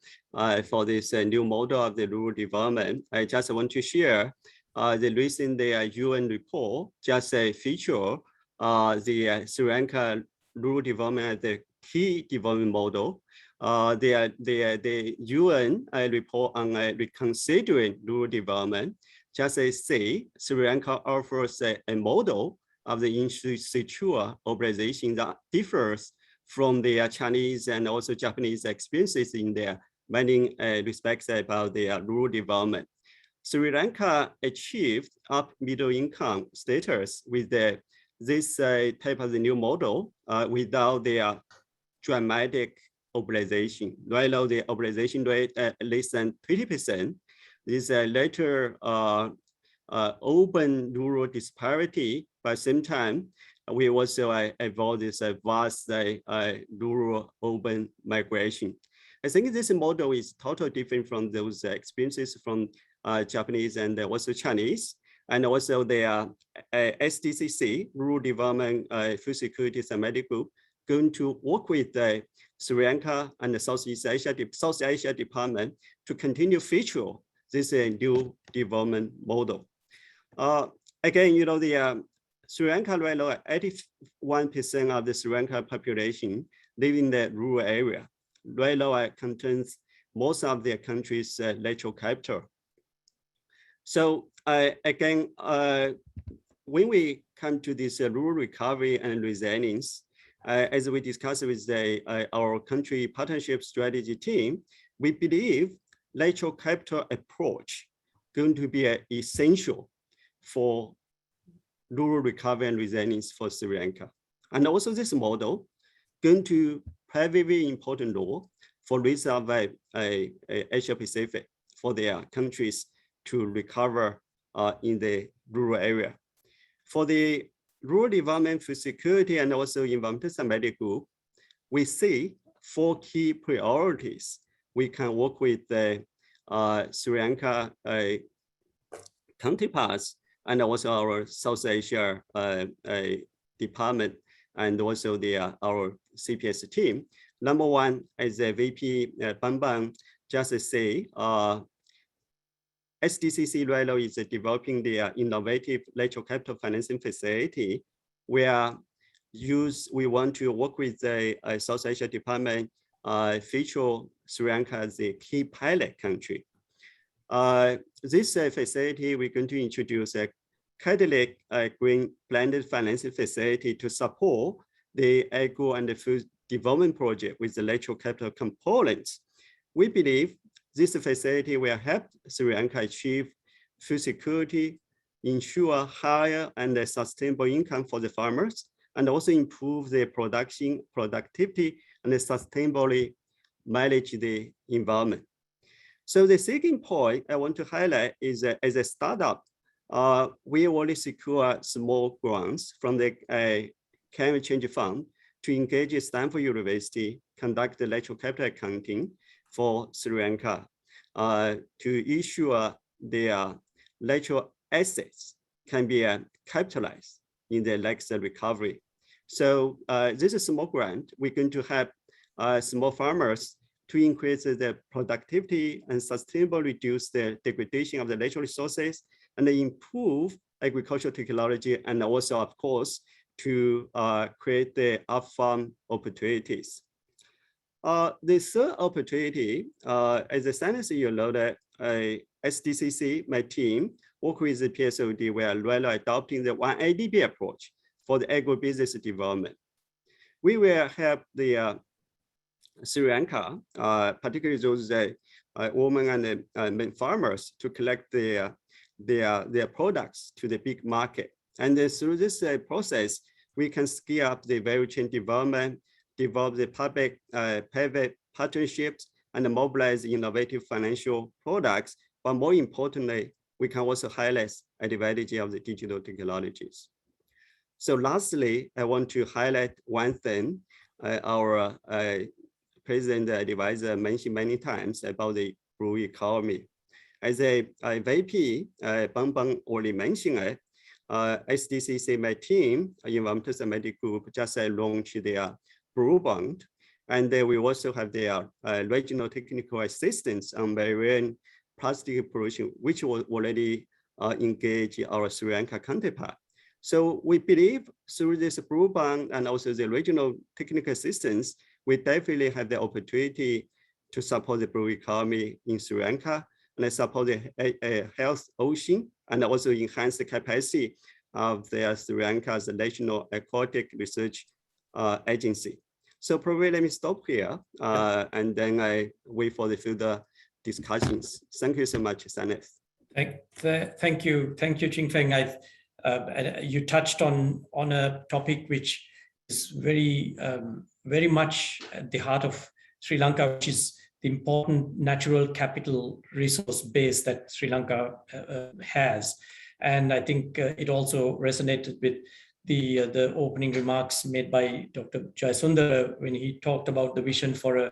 for this new model of the rural development. I just want to share the recent UN report just feature the Sri Lanka rural development as the key development model. The UN report on reconsidering rural development just say Sri Lanka offers a model of the institutional organization that differs from the Chinese and also Japanese experiences in their many respects about their rural development. Sri Lanka achieved up middle income status with this type of the new model without their dramatic urbanization. Right now, the urbanization rate at less than 20%. This later urban rural disparity. By the same time, we also avoid this vast rural urban migration. I think this model is totally different from those experiences from Japanese and also Chinese, and also their SDCC, Rural Development Food Security Thematic Group, going to work with Sri Lanka and the South Asia Department to continue feature this new development model. Again, you know, the Sri Lanka right now, 81% of the Sri Lanka population live in the rural area. Right now, contains most of the country's natural capital. So again, when we come to this rural recovery and resilience, as we discussed with our country partnership strategy team, we believe natural capital approach going to be essential for rural recovery and resilience for Sri Lanka. And also this model going to play a very important role for rest of Asia Pacific for their countries to recover in the rural area. For the rural development, food security, and also environmental thematic group, we see 4 key priorities. We can work with the Sri Lanka counterparts and also our South Asia department and also our CPS team. Number 1, as the VP Bambang just say, SDCC right now is developing the innovative natural capital financing facility where we want to work with the South Asia department, feature Sri Lanka as a key pilot country. This facility, we're going to introduce a catalytic green blended financing facility to support the agro and the food development project with the natural capital components. We believe this facility will help Sri Lanka achieve food security, ensure higher and sustainable income for the farmers, and also improve their productivity and sustainably manage the environment. So the second point I want to highlight is that as a startup, we already secure small grants from the Climate Change Fund to engage Stanford University, conduct the natural capital accounting for Sri Lanka to ensure their natural assets can be capitalized in the next recovery. So this is a small grant. We're going to help small farmers to increase the productivity and sustainably reduce the degradation of the natural resources and improve agricultural technology, and also, of course, to create the off-farm opportunities. The third opportunity, as a scientist, you know that SDCC, my team, work with the PSOD, we are really adopting the one ADB approach for the agribusiness development. We will help the Sri Lanka, particularly those women and men farmers, to collect their products to the big market. And then through this process, we can scale up the value chain development, develop the public-private partnerships, and mobilize innovative financial products. But more importantly, we can also highlight the advantage of the digital technologies. So lastly, I want to highlight one thing our President advisor mentioned many times about the blue economy. As a VP, Bambang already mentioned it, SDCC, my team, Environmental Summit Group, just launched their Blue Bond. And then we also have their regional technical assistance on marine plastic pollution, which was already engaged our Sri Lanka counterpart. So we believe through this Blue Bond and also the regional technical assistance, we definitely have the opportunity to support the blue economy in Sri Lanka and support the health ocean, and also enhance the capacity of the Sri Lanka's National Aquatic Research Agency. So probably let me stop here, and then I wait for the further discussions. Thank you so much, Saneth. Thank you, Ching-Feng. You touched on a topic which is very much at the heart of Sri Lanka, which is the important natural capital resource base that Sri Lanka has. And I think it also resonated with the opening remarks made by Dr. Jayasundara when he talked about the vision for a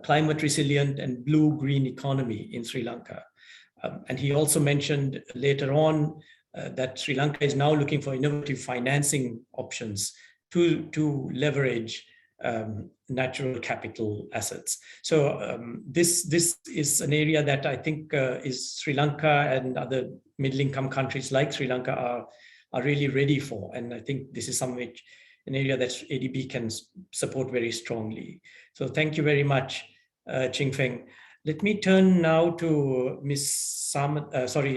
climate resilient and blue-green economy in Sri Lanka. And he also mentioned later on that Sri Lanka is now looking for innovative financing options to leverage natural capital assets. So this is an area that I think is Sri Lanka and other middle-income countries like Sri Lanka are really ready for. And I think this is an area that ADB can support very strongly. So thank you very much, Ching-Feng. Let me turn now to Ms. Yasanta.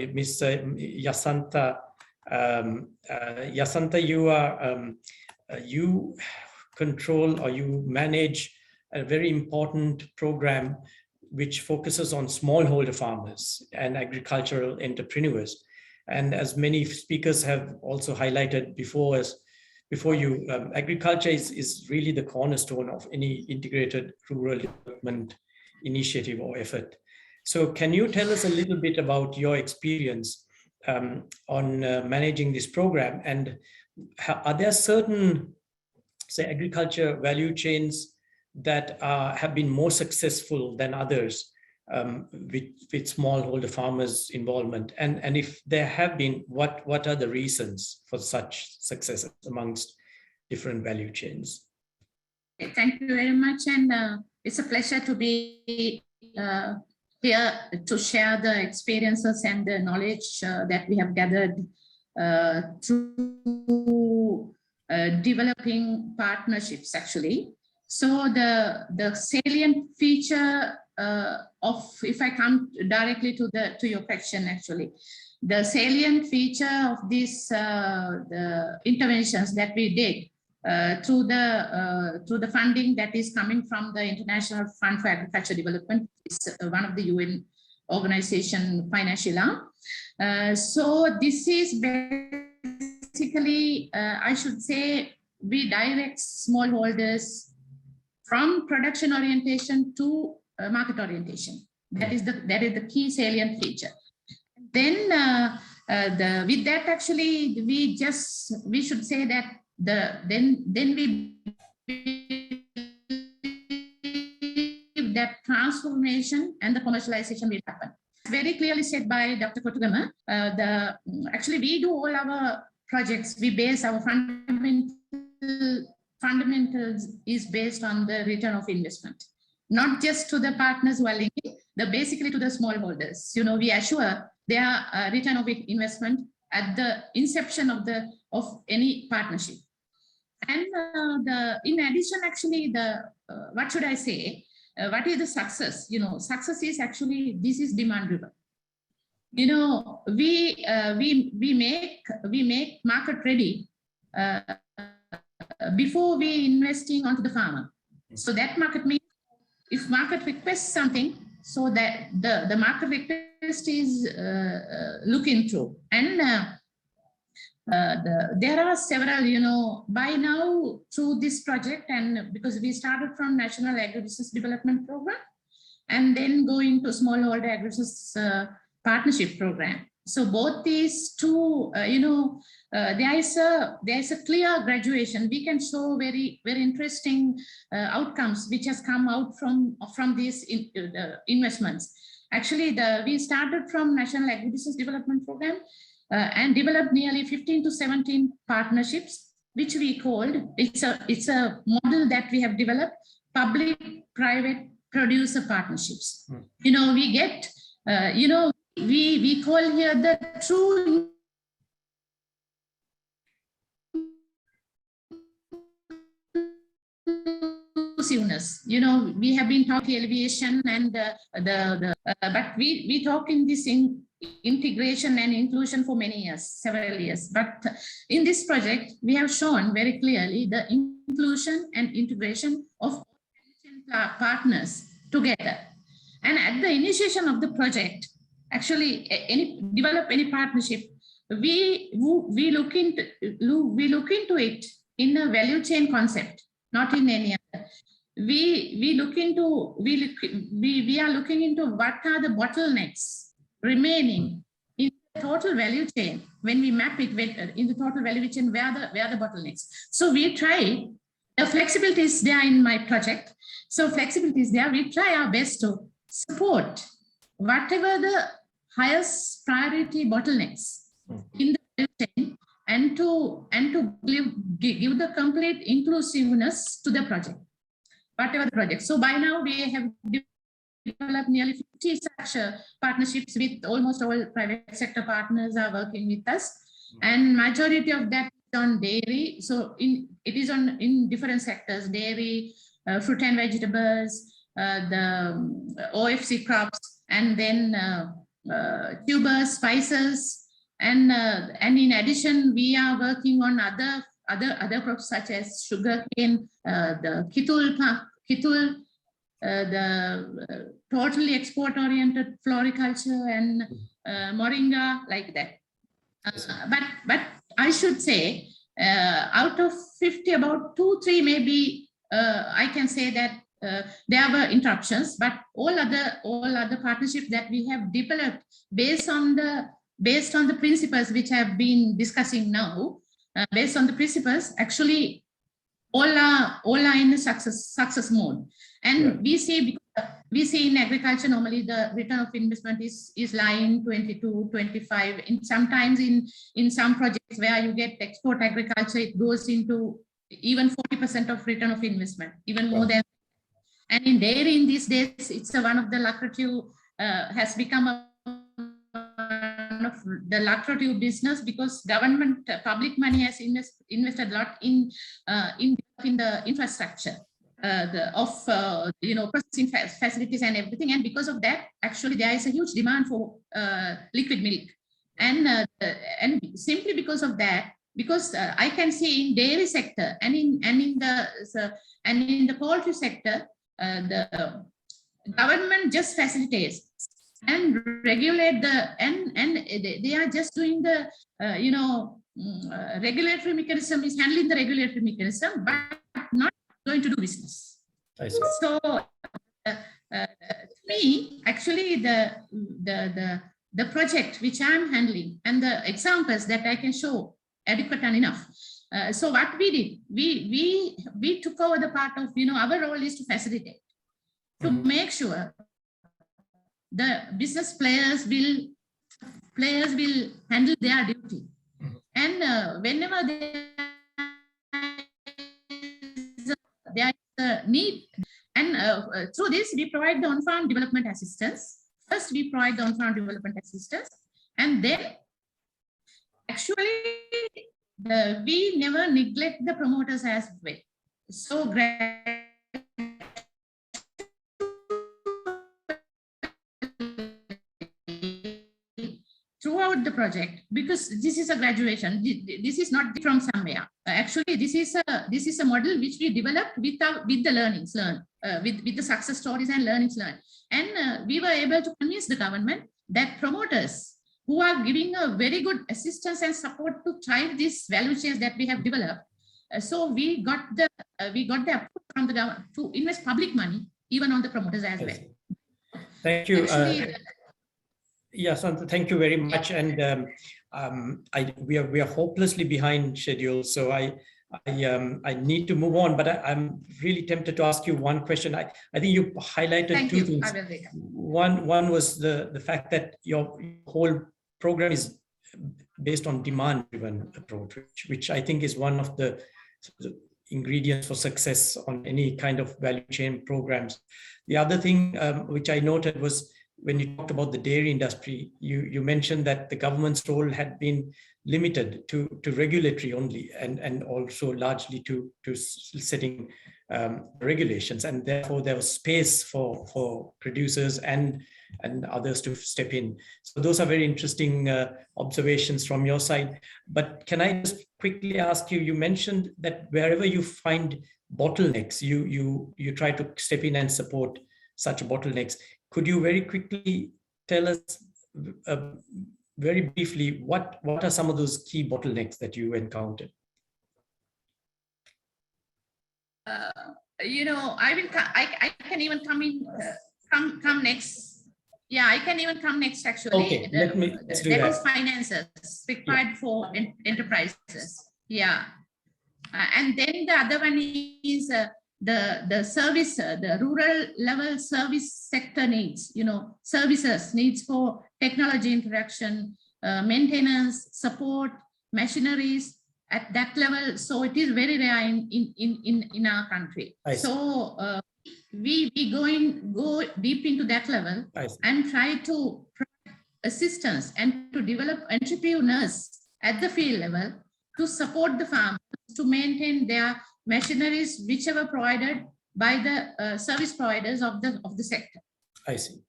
Yasanta, you control or you manage a very important program which focuses on smallholder farmers and agricultural entrepreneurs. And as many speakers have also highlighted before you, agriculture is really the cornerstone of any integrated rural development initiative or effort. So can you tell us a little bit about your experience on managing this program, and are there certain, say, agriculture value chains that have been more successful than others with smallholder farmers' involvement? And if there have been, what are the reasons for such success amongst different value chains? Thank you very much. And it's a pleasure to be here to share the experiences and the knowledge that we have gathered through developing partnerships, actually. So the salient feature of, if I come directly to your question, actually, the salient feature of these the interventions that we did through the funding that is coming from the International Fund for Agriculture Development. It's one of the UN organization financial arm. So this is basically, I should say, we direct smallholders from production orientation to market orientation. That is the key salient feature. Then with that, actually, we should say that then we that transformation and the commercialization will happen. Very clearly said by Dr. Kotugama. Actually, we do all our projects. We base our fundamentals is based on the return of investment, not just to the partners who are linking, basically to the smallholders. You know, we assure their return of investment at the inception of any partnership. And in addition, actually, what should I say? What is the success? You know, success is actually, this is demand driven. You know, we make market ready before we investing onto the farmer. So that market means if market requests something, so that the market request is looked into. And there are several, you know, by now through this project, and because we started from National Agribusiness Development Program and then go into Smallholder Agribusiness Partnership Program. So both these two, you know, there is a clear graduation. We can show very interesting outcomes which has come out from these investments. Actually, we started from National Agribusiness Development Program and developed nearly 15 to 17 partnerships, which we called, it's a model that we have developed, public-private producer partnerships. You know, we get, you know, we call here the true inclusiveness. You know, we have been talking elevation and but we talk in this integration and inclusion for many years, several years. But in this project, we have shown very clearly the inclusion and integration of partners together. And at the initiation of the project, actually, develop any partnership, we look into it in a value chain concept, not in any other. We are looking into what are the bottlenecks remaining in the total value chain. When we map it in the total value chain, where the bottlenecks. So we try, the flexibility is there in my project. So flexibility is there. We try our best to support whatever the highest priority bottlenecks in the value chain, and to give the complete inclusiveness to the project, whatever the project. So by now we have developed nearly 50 such partnerships with almost all private sector partners are working with us, and majority of that is on dairy. So it is in different sectors: dairy, fruit and vegetables, the OFC crops, and then tubers, spices, and in addition, we are working on other crops such as sugarcane, the kitul, the totally export-oriented floriculture, and moringa, like that. But I should say, out of 50, about 2-3 maybe I can say that there were interruptions, but all other partnerships that we have developed based on the principles which I have been discussing now, based on the principles, actually all are in a success mode. And we see in agriculture normally the return of investment is lying 22, 25. Sometimes in some projects where you get export agriculture, it goes into even 40% of return of investment, even more than. And in dairy in these days, it's one of the lucrative, has become one of the lucrative business, because government, public money has invested a lot in the infrastructure processing facilities and everything. And because of that, actually there is a huge demand for liquid milk. And simply because of that, because I can see in dairy sector and in the poultry sector, the government just facilitates and regulate they are just doing the regulatory mechanism, is handling the regulatory mechanism, but not going to do business. I see. So to me, actually, the project which I'm handling and the examples that I can show adequate and enough. So what we did, we took over the part of, our role is to facilitate, to make sure the business players will handle their duty. And whenever there is a need, and through this, we provide the on-farm development assistance. First, we provide the on-farm development assistance, and then actually, we never neglect the promoters as well. So throughout the project, because this is a graduation, this is not from somewhere. Actually, this is a model which we developed with the learnings learned, with the success stories and learnings learned, and we were able to convince the government that promoters who are giving a very good assistance and support to drive these value chains that we have developed. So we got the approval from the government to invest public money even on the promoters as well. Thank you. Actually, yes, thank you very much. And we are hopelessly behind schedule, so I need to move on. But I'm really tempted to ask you one question. I think you highlighted two things. One was the fact that your whole program is based on demand-driven approach, which I think is one of the ingredients for success on any kind of value chain programs. The other thing which I noted was when you talked about the dairy industry, you mentioned that the government's role had been limited to regulatory only, and also largely to setting regulations, and therefore there was space for producers and others to step in. So those are very interesting observations from your side. But can I just quickly ask you, you mentioned that wherever you find bottlenecks, you try to step in and support such bottlenecks. Could you very quickly tell us very briefly what are some of those key bottlenecks that you encountered? I can even come next. Yeah, I can even come next actually. Okay, let's do that. That is finances required for enterprises. Yeah. And then the other one is the service, the rural level service sector needs, services needs for technology interaction, maintenance, support, machineries at that level. So it is very rare in our country. So we go deep into that level and try to provide assistance and to develop entrepreneurs at the field level to support the farmers to maintain their machineries, whichever provided by the service providers of the sector. I see.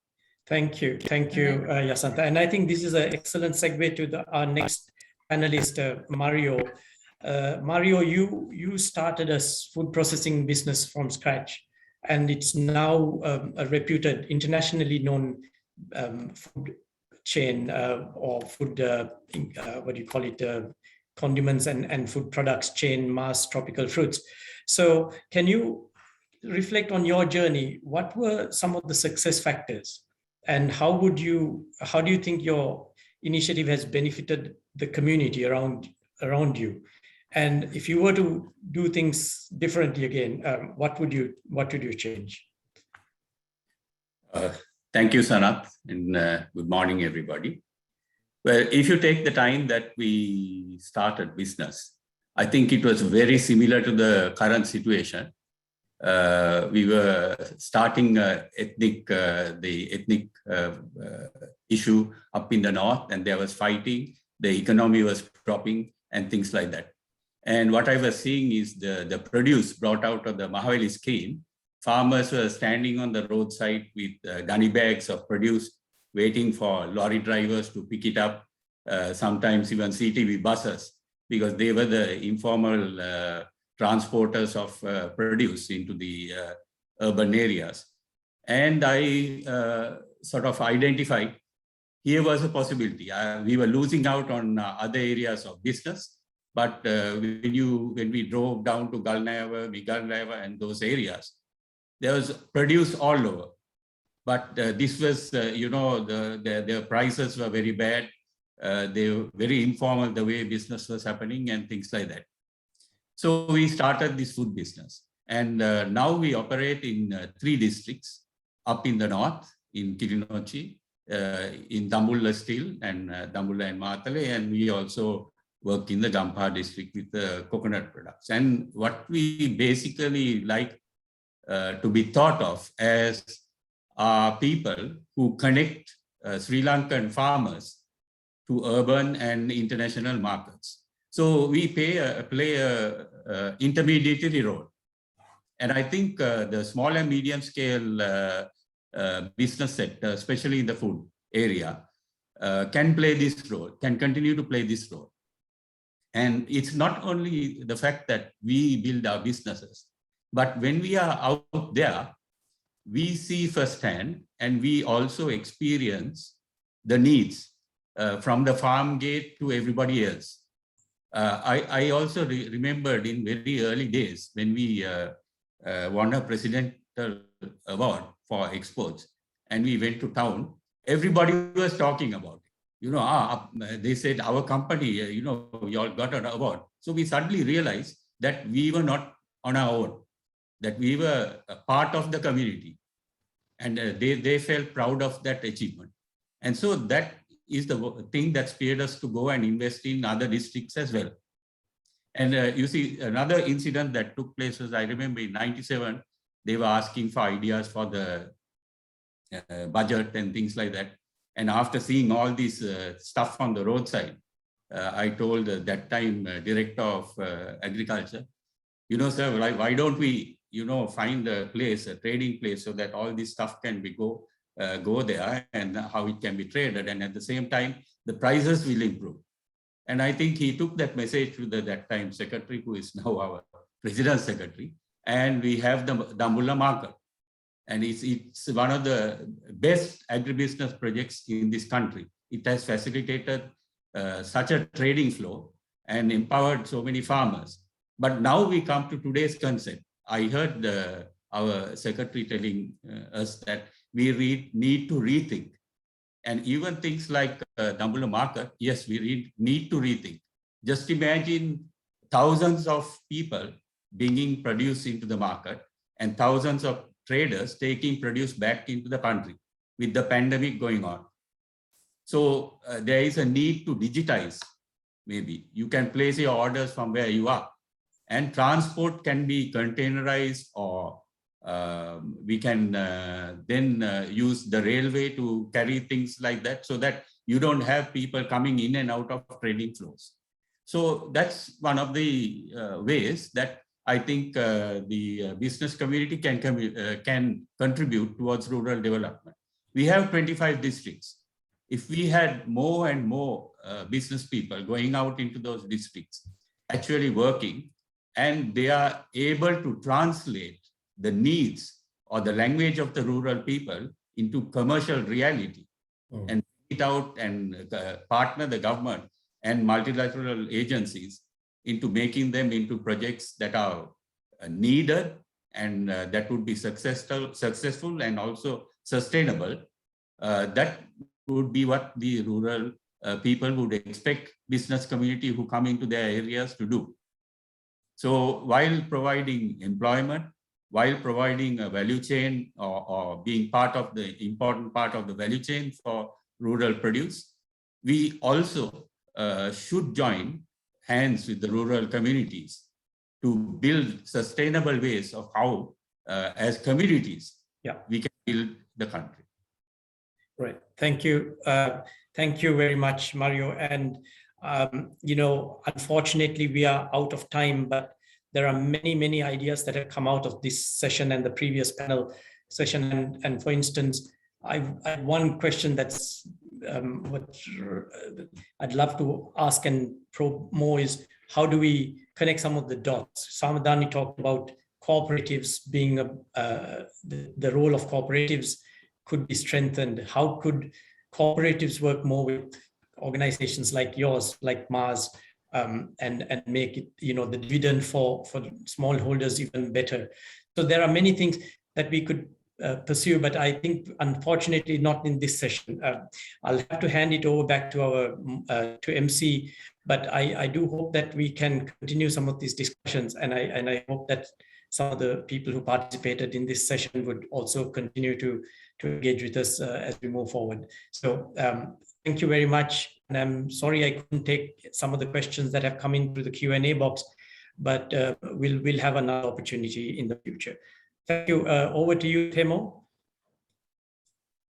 Thank you, Jayasundara. And I think this is an excellent segue to our next panelist, Mario. Mario, you started a food processing business from scratch, and it's now a reputed, internationally known food chain or food, what do you call it, condiments and food products chain, Mars Tropical Fruits. So can you reflect on your journey? What were some of the success factors, and how do you think your initiative has benefited the community around you? And if you were to do things differently again, what would you change? Thank you, Sanath, and good morning, everybody. Well, if you take the time that we started business, I think it was very similar to the current situation. We were starting the ethnic issue up in the north, and there was fighting, the economy was dropping and things like that. And what I was seeing is the produce brought out of the Mahaveli scheme. Farmers were standing on the roadside with gunny bags of produce, waiting for lorry drivers to pick it up, sometimes even CTV buses, because they were the informal transporters of produce into the urban areas. And I sort of identified here was a possibility. We were losing out on other areas of business, but when we drove down to Galnava, Migalnava, and those areas, there was produce all over. But this was, the prices were very bad. They were very informal, the way business was happening and things like that. So we started this food business. And now we operate in 3 districts, up in the north, in Kilinochchi, in Dambulla still, and Dambulla and Matale, and we also work in the Gampaha district with the coconut products. And what we basically like to be thought of as people who connect Sri Lankan farmers to urban and international markets. So we play a intermediary role. And I think the small and medium scale business sector, especially in the food area, can play this role, can continue to play this role. And it's not only the fact that we build our businesses, but when we are out there, we see firsthand and we also experience the needs from the farm gate to everybody else. I also remembered in very early days when we won a presidential award for exports and we went to town, everybody was talking about it. They said, our company, you all got an award. So we suddenly realized that we were not on our own, that we were a part of the community. And they felt proud of that achievement. And so that is the thing that spurred us to go and invest in other districts as well. And you see, another incident that took place was, I remember in '97, they were asking for ideas for the budget and things like that. And after seeing all this stuff on the roadside, I told that time director of agriculture, sir, why don't we, find a place, a trading place, so that all this stuff can be go there and how it can be traded. And at the same time, the prices will improve. And I think he took that message to that time secretary, who is now our president's secretary. And we have the Dambulla market. And it's one of the best agribusiness projects in this country. It has facilitated such a trading flow and empowered so many farmers. But now we come to today's concept. I heard our secretary telling us that we need to rethink. And even things like Dambulla market, yes, we need to rethink. Just imagine thousands of people bringing produce into the market and thousands of traders taking produce back into the country with the pandemic going on. So there is a need to digitize. Maybe you can place your orders from where you are, and transport can be containerized, or we can then use the railway to carry things like that, so that you don't have people coming in and out of trading flows. So that's one of the ways that I think the business community can contribute towards rural development. We have 25 districts. If we had more and more business people going out into those districts, actually working, and they are able to translate the needs or the language of the rural people into commercial reality and it out and partner the government and multilateral agencies into making them into projects that are needed and that would be successful and also sustainable. That would be what the rural people would expect business community who come into their areas to do. So while providing employment, while providing a value chain or being part of the important part of the value chain for rural produce, we also should join hands with the rural communities to build sustainable ways of how, as communities, we can build the country. Right. Thank you. Thank you very much, Mario. And, unfortunately, we are out of time, but there are many, many ideas that have come out of this session and the previous panel session. And for instance, I have one question that's what I'd love to ask and probe more is, how do we connect some of the dots? Samadani talked about cooperatives being the role of cooperatives could be strengthened. How could cooperatives work more with organizations like yours, like Mars, and make it, the dividend for smallholders even better? So there are many things that we could pursue, but I think unfortunately not in this session. I'll have to hand it over back to our to MC, but I do hope that we can continue some of these discussions, and I hope that some of the people who participated in this session would also continue to engage with us as we move forward. So thank you very much, and I'm sorry I couldn't take some of the questions that have come in through the Q&A box, but we'll have another opportunity in the future. Thank you. Over to you, Temo.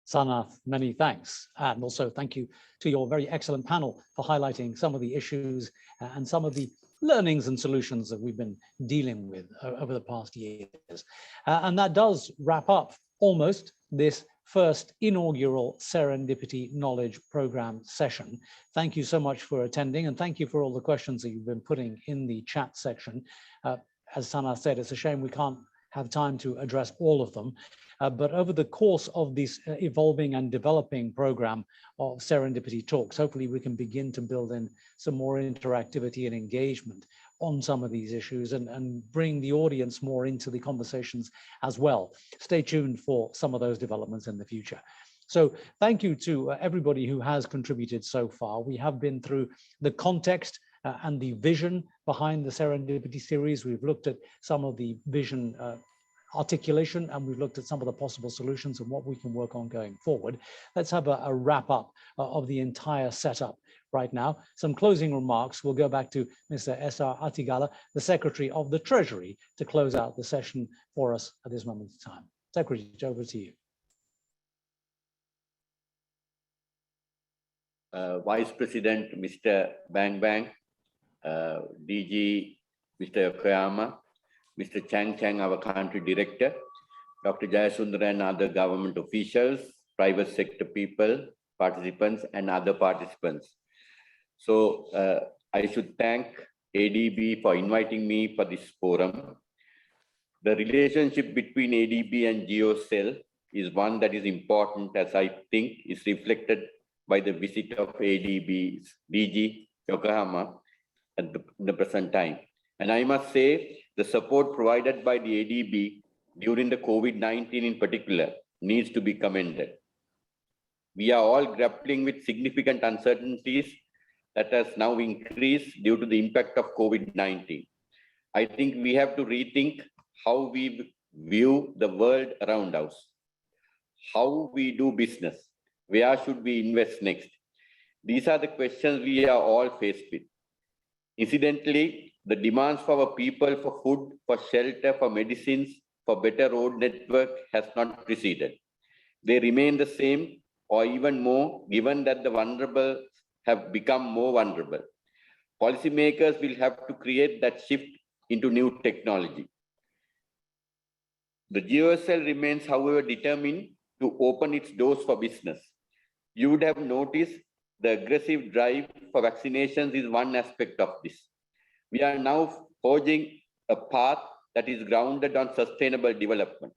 Sanath, many thanks. And also thank you to your very excellent panel for highlighting some of the issues and some of the learnings and solutions that we've been dealing with over the past years. And that does wrap up almost this first inaugural Serendipity Knowledge Program session. Thank you so much for attending, and thank you for all the questions that you've been putting in the chat section. As Sanath said, it's a shame we can't have time to address all of them. But over the course of this evolving and developing program of Serendipity Talks, hopefully we can begin to build in some more interactivity and engagement on some of these issues and bring the audience more into the conversations as well. Stay tuned for some of those developments in the future. So thank you to everybody who has contributed so far. We have been through the context and the vision behind the Serendipity series. We've looked at some of the vision articulation, and we've looked at some of the possible solutions and what we can work on going forward. Let's have a wrap up of the entire setup right now. Some closing remarks. We'll go back to Mr. S.R. Atigala, the Secretary of the Treasury, to close out the session for us at this moment in time. Secretary, over to you. Vice President Mr. Bambang, DG Mr. Yokoyama, Mr. Chang, our country director, Dr. Jayasundara and other government officials, private sector people, participants, and other participants. So I should thank ADB for inviting me for this forum. The relationship between ADB and GeoCell is one that is important, as I think is reflected by the visit of ADB's DG Yokoyama at the present time. And I must say, the support provided by the ADB during the COVID-19 in particular needs to be commended. We are all grappling with significant uncertainties that has now increased due to the impact of COVID-19. I think we have to rethink how we view the world around us, how we do business, where should we invest next? These are the questions we are all faced with. Incidentally, the demands for our people for food, for shelter, for medicines, for better road network has not receded. They remain the same or even more, given that the vulnerable have become more vulnerable. Policymakers will have to create that shift into new technology. The GeoCell remains, however, determined to open its doors for business. You would have noticed the aggressive drive for vaccinations is one aspect of this. We are now forging a path that is grounded on sustainable development.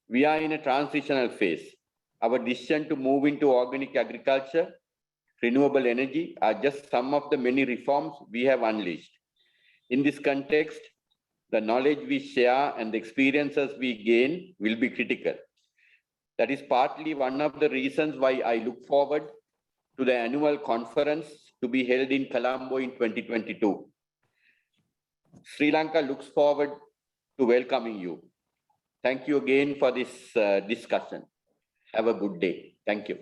We are in a transitional phase. Our decision to move into organic agriculture, renewable energy are just some of the many reforms we have unleashed. In this context, the knowledge we share and the experiences we gain will be critical. That is partly one of the reasons why I look forward to the annual conference to be held in Colombo in 2022. Sri Lanka looks forward to welcoming you. Thank you again for this discussion. Have a good day. Thank you.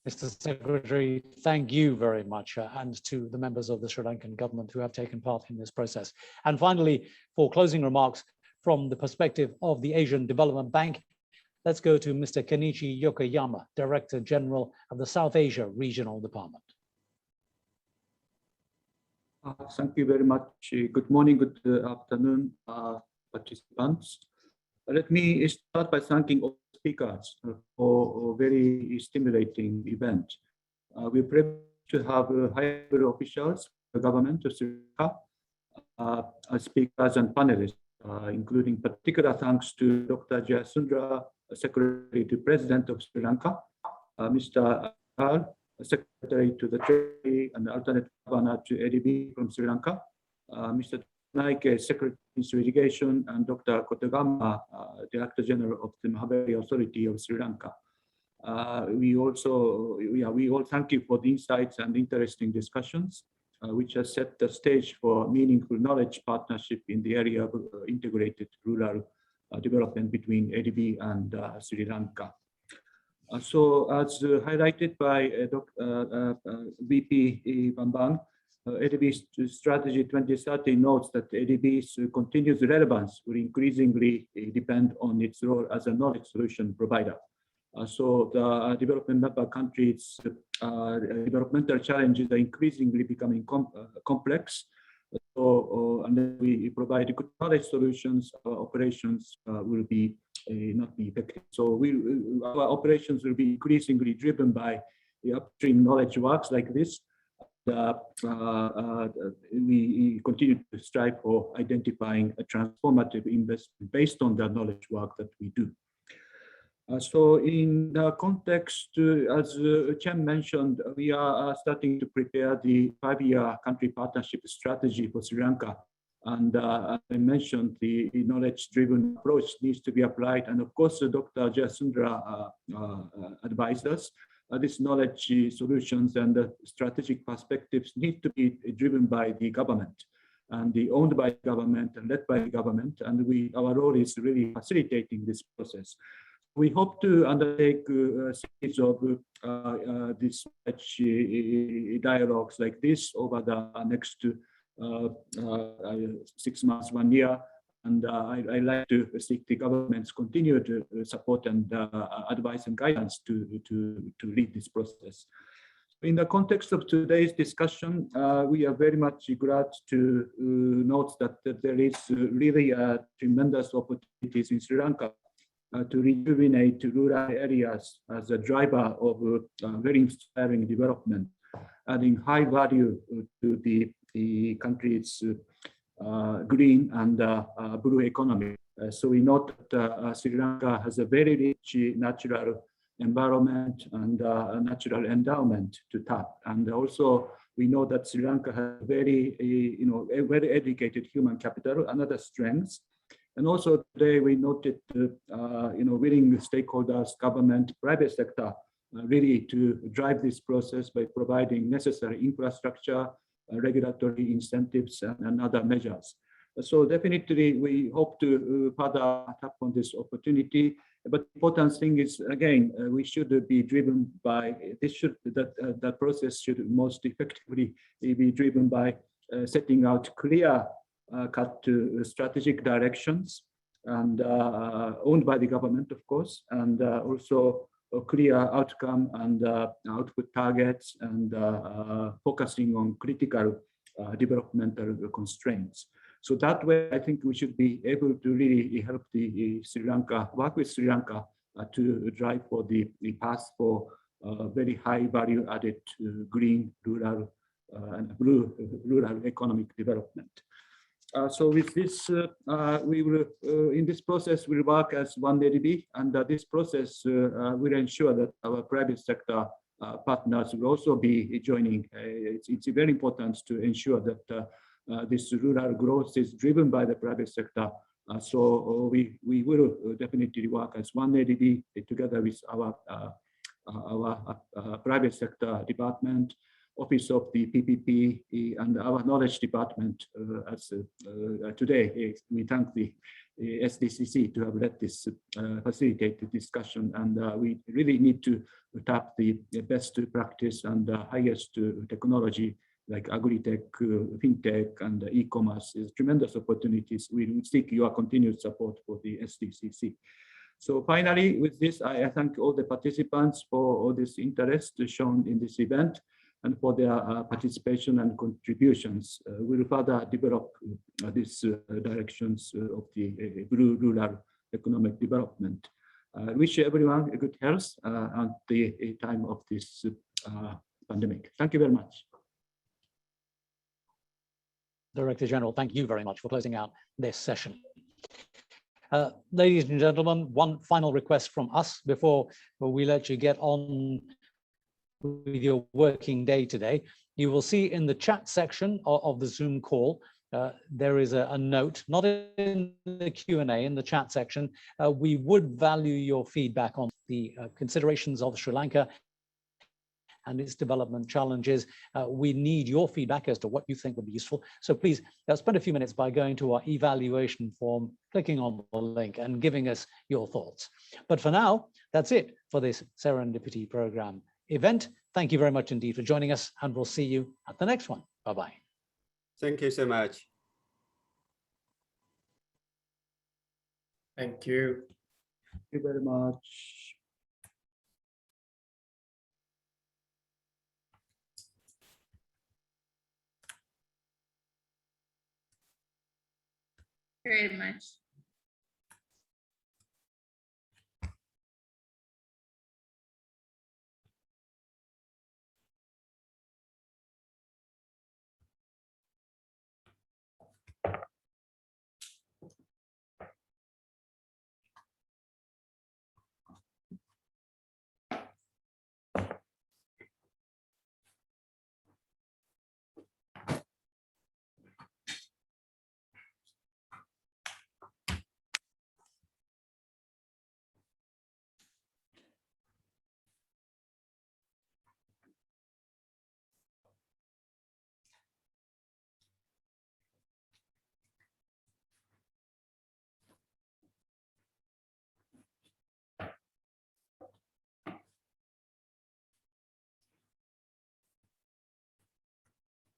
Mr. Secretary, thank you very much, and to the members of the Sri Lankan government who have taken part in this process. And finally, for closing remarks from the perspective of the Asian Development Bank, let's go to Mr. Kenichi Yokoyama, Director General of the South Asia Regional Department. Thank you very much. Good morning, good afternoon, participants. Let me start by thanking all speakers for a very stimulating event. We privilege to have high-level officials, the government of Sri Lanka, as speakers and panelists, including particular thanks to Dr. Jayasundara, Secretary to President of Sri Lanka, Mr. Al, Secretary to the Treasury and alternate governor to ADB from Sri Lanka, Mr. Naike, Secretary to Irrigation, and Dr. Kotagama, Director General of the Mahabharati Authority of Sri Lanka. We all thank you for the insights and interesting discussions, which has set the stage for meaningful knowledge partnership in the area of integrated rural development between ADB and Sri Lanka. So as highlighted by VP Bambang, ADB's strategy 2030 notes that ADB's continuous relevance will increasingly depend on its role as a knowledge solution provider. So the development member countries' developmental challenges are increasingly becoming complex. So unless we provide good knowledge solutions, our operations will be not be effective. So our operations will be increasingly driven by the upstream knowledge works like this. We continue to strive for identifying a transformative investment based on the knowledge work that we do. So in the context, as Chen mentioned, we are starting to prepare the 5-year country partnership strategy for Sri Lanka. And as I mentioned, the knowledge-driven approach needs to be applied. And of course, Dr. Jayasundara advised us. These knowledge solutions and the strategic perspectives need to be driven by the government and owned by the government and led by the government. And our role is really facilitating this process. We hope to undertake a series of these dialogues like this over the next 6 months, 1 year. And I like to seek the government's continued support and advice and guidance to lead this process. In the context of today's discussion, we are very much glad to note that there is really tremendous opportunities in Sri Lanka to rejuvenate rural areas as a driver of very inspiring development, adding high value to the country's green and blue economy. So we note that Sri Lanka has a very rich natural environment and natural endowment to tap. And also we know that Sri Lanka has very, a very educated human capital, another strength. And also today we noted, willing stakeholders, government, private sector, really to drive this process by providing necessary infrastructure, regulatory incentives, and other measures. So definitely we hope to further tap on this opportunity. But the important thing is, again, we should be driven by, that process should most effectively be driven by setting out clear cut to strategic directions and owned by the government, of course, and also a clear outcome and output targets and focusing on critical developmental constraints. So that way, I think we should be able to really help the Sri Lanka, work with Sri Lanka to drive for the path for very high value added green, rural, and blue rural economic development. So with this, we will, in this process, we'll work as one ADB, and this process will ensure that our private sector partners will also be joining. It's very important to ensure that this rural growth is driven by the private sector. So we will definitely work as one ADB together with our private sector department, Office of the PPP, and our knowledge department. As today, we thank the SDCC to have led this facilitated discussion, and we really need to tap the best practice and the highest technology like agri-tech, fintech, and e-commerce. Is tremendous opportunities. We seek your continued support for the SDCC. So finally, with this, I thank all the participants for all this interest shown in this event and for their participation and contributions. We'll further develop these directions of the rural economic development. I wish everyone a good health at the time of this pandemic. Thank you very much. Director General, thank you very much for closing out this session. Ladies and gentlemen, one final request from us before we let you get on with your working day today. You will see in the chat section of the Zoom call, there is a note, not in the Q&A, in the chat section. We would value your feedback on the considerations of Sri Lanka and its development challenges. We need your feedback as to what you think would be useful. So please spend a few minutes by going to our evaluation form, clicking on the link and giving us your thoughts. But for now, that's it for this Serendipity Program event. Thank you very much indeed for joining us, and we'll see you at the next one. Bye-bye. Thank you so much. Thank you. Thank you very much. Very much.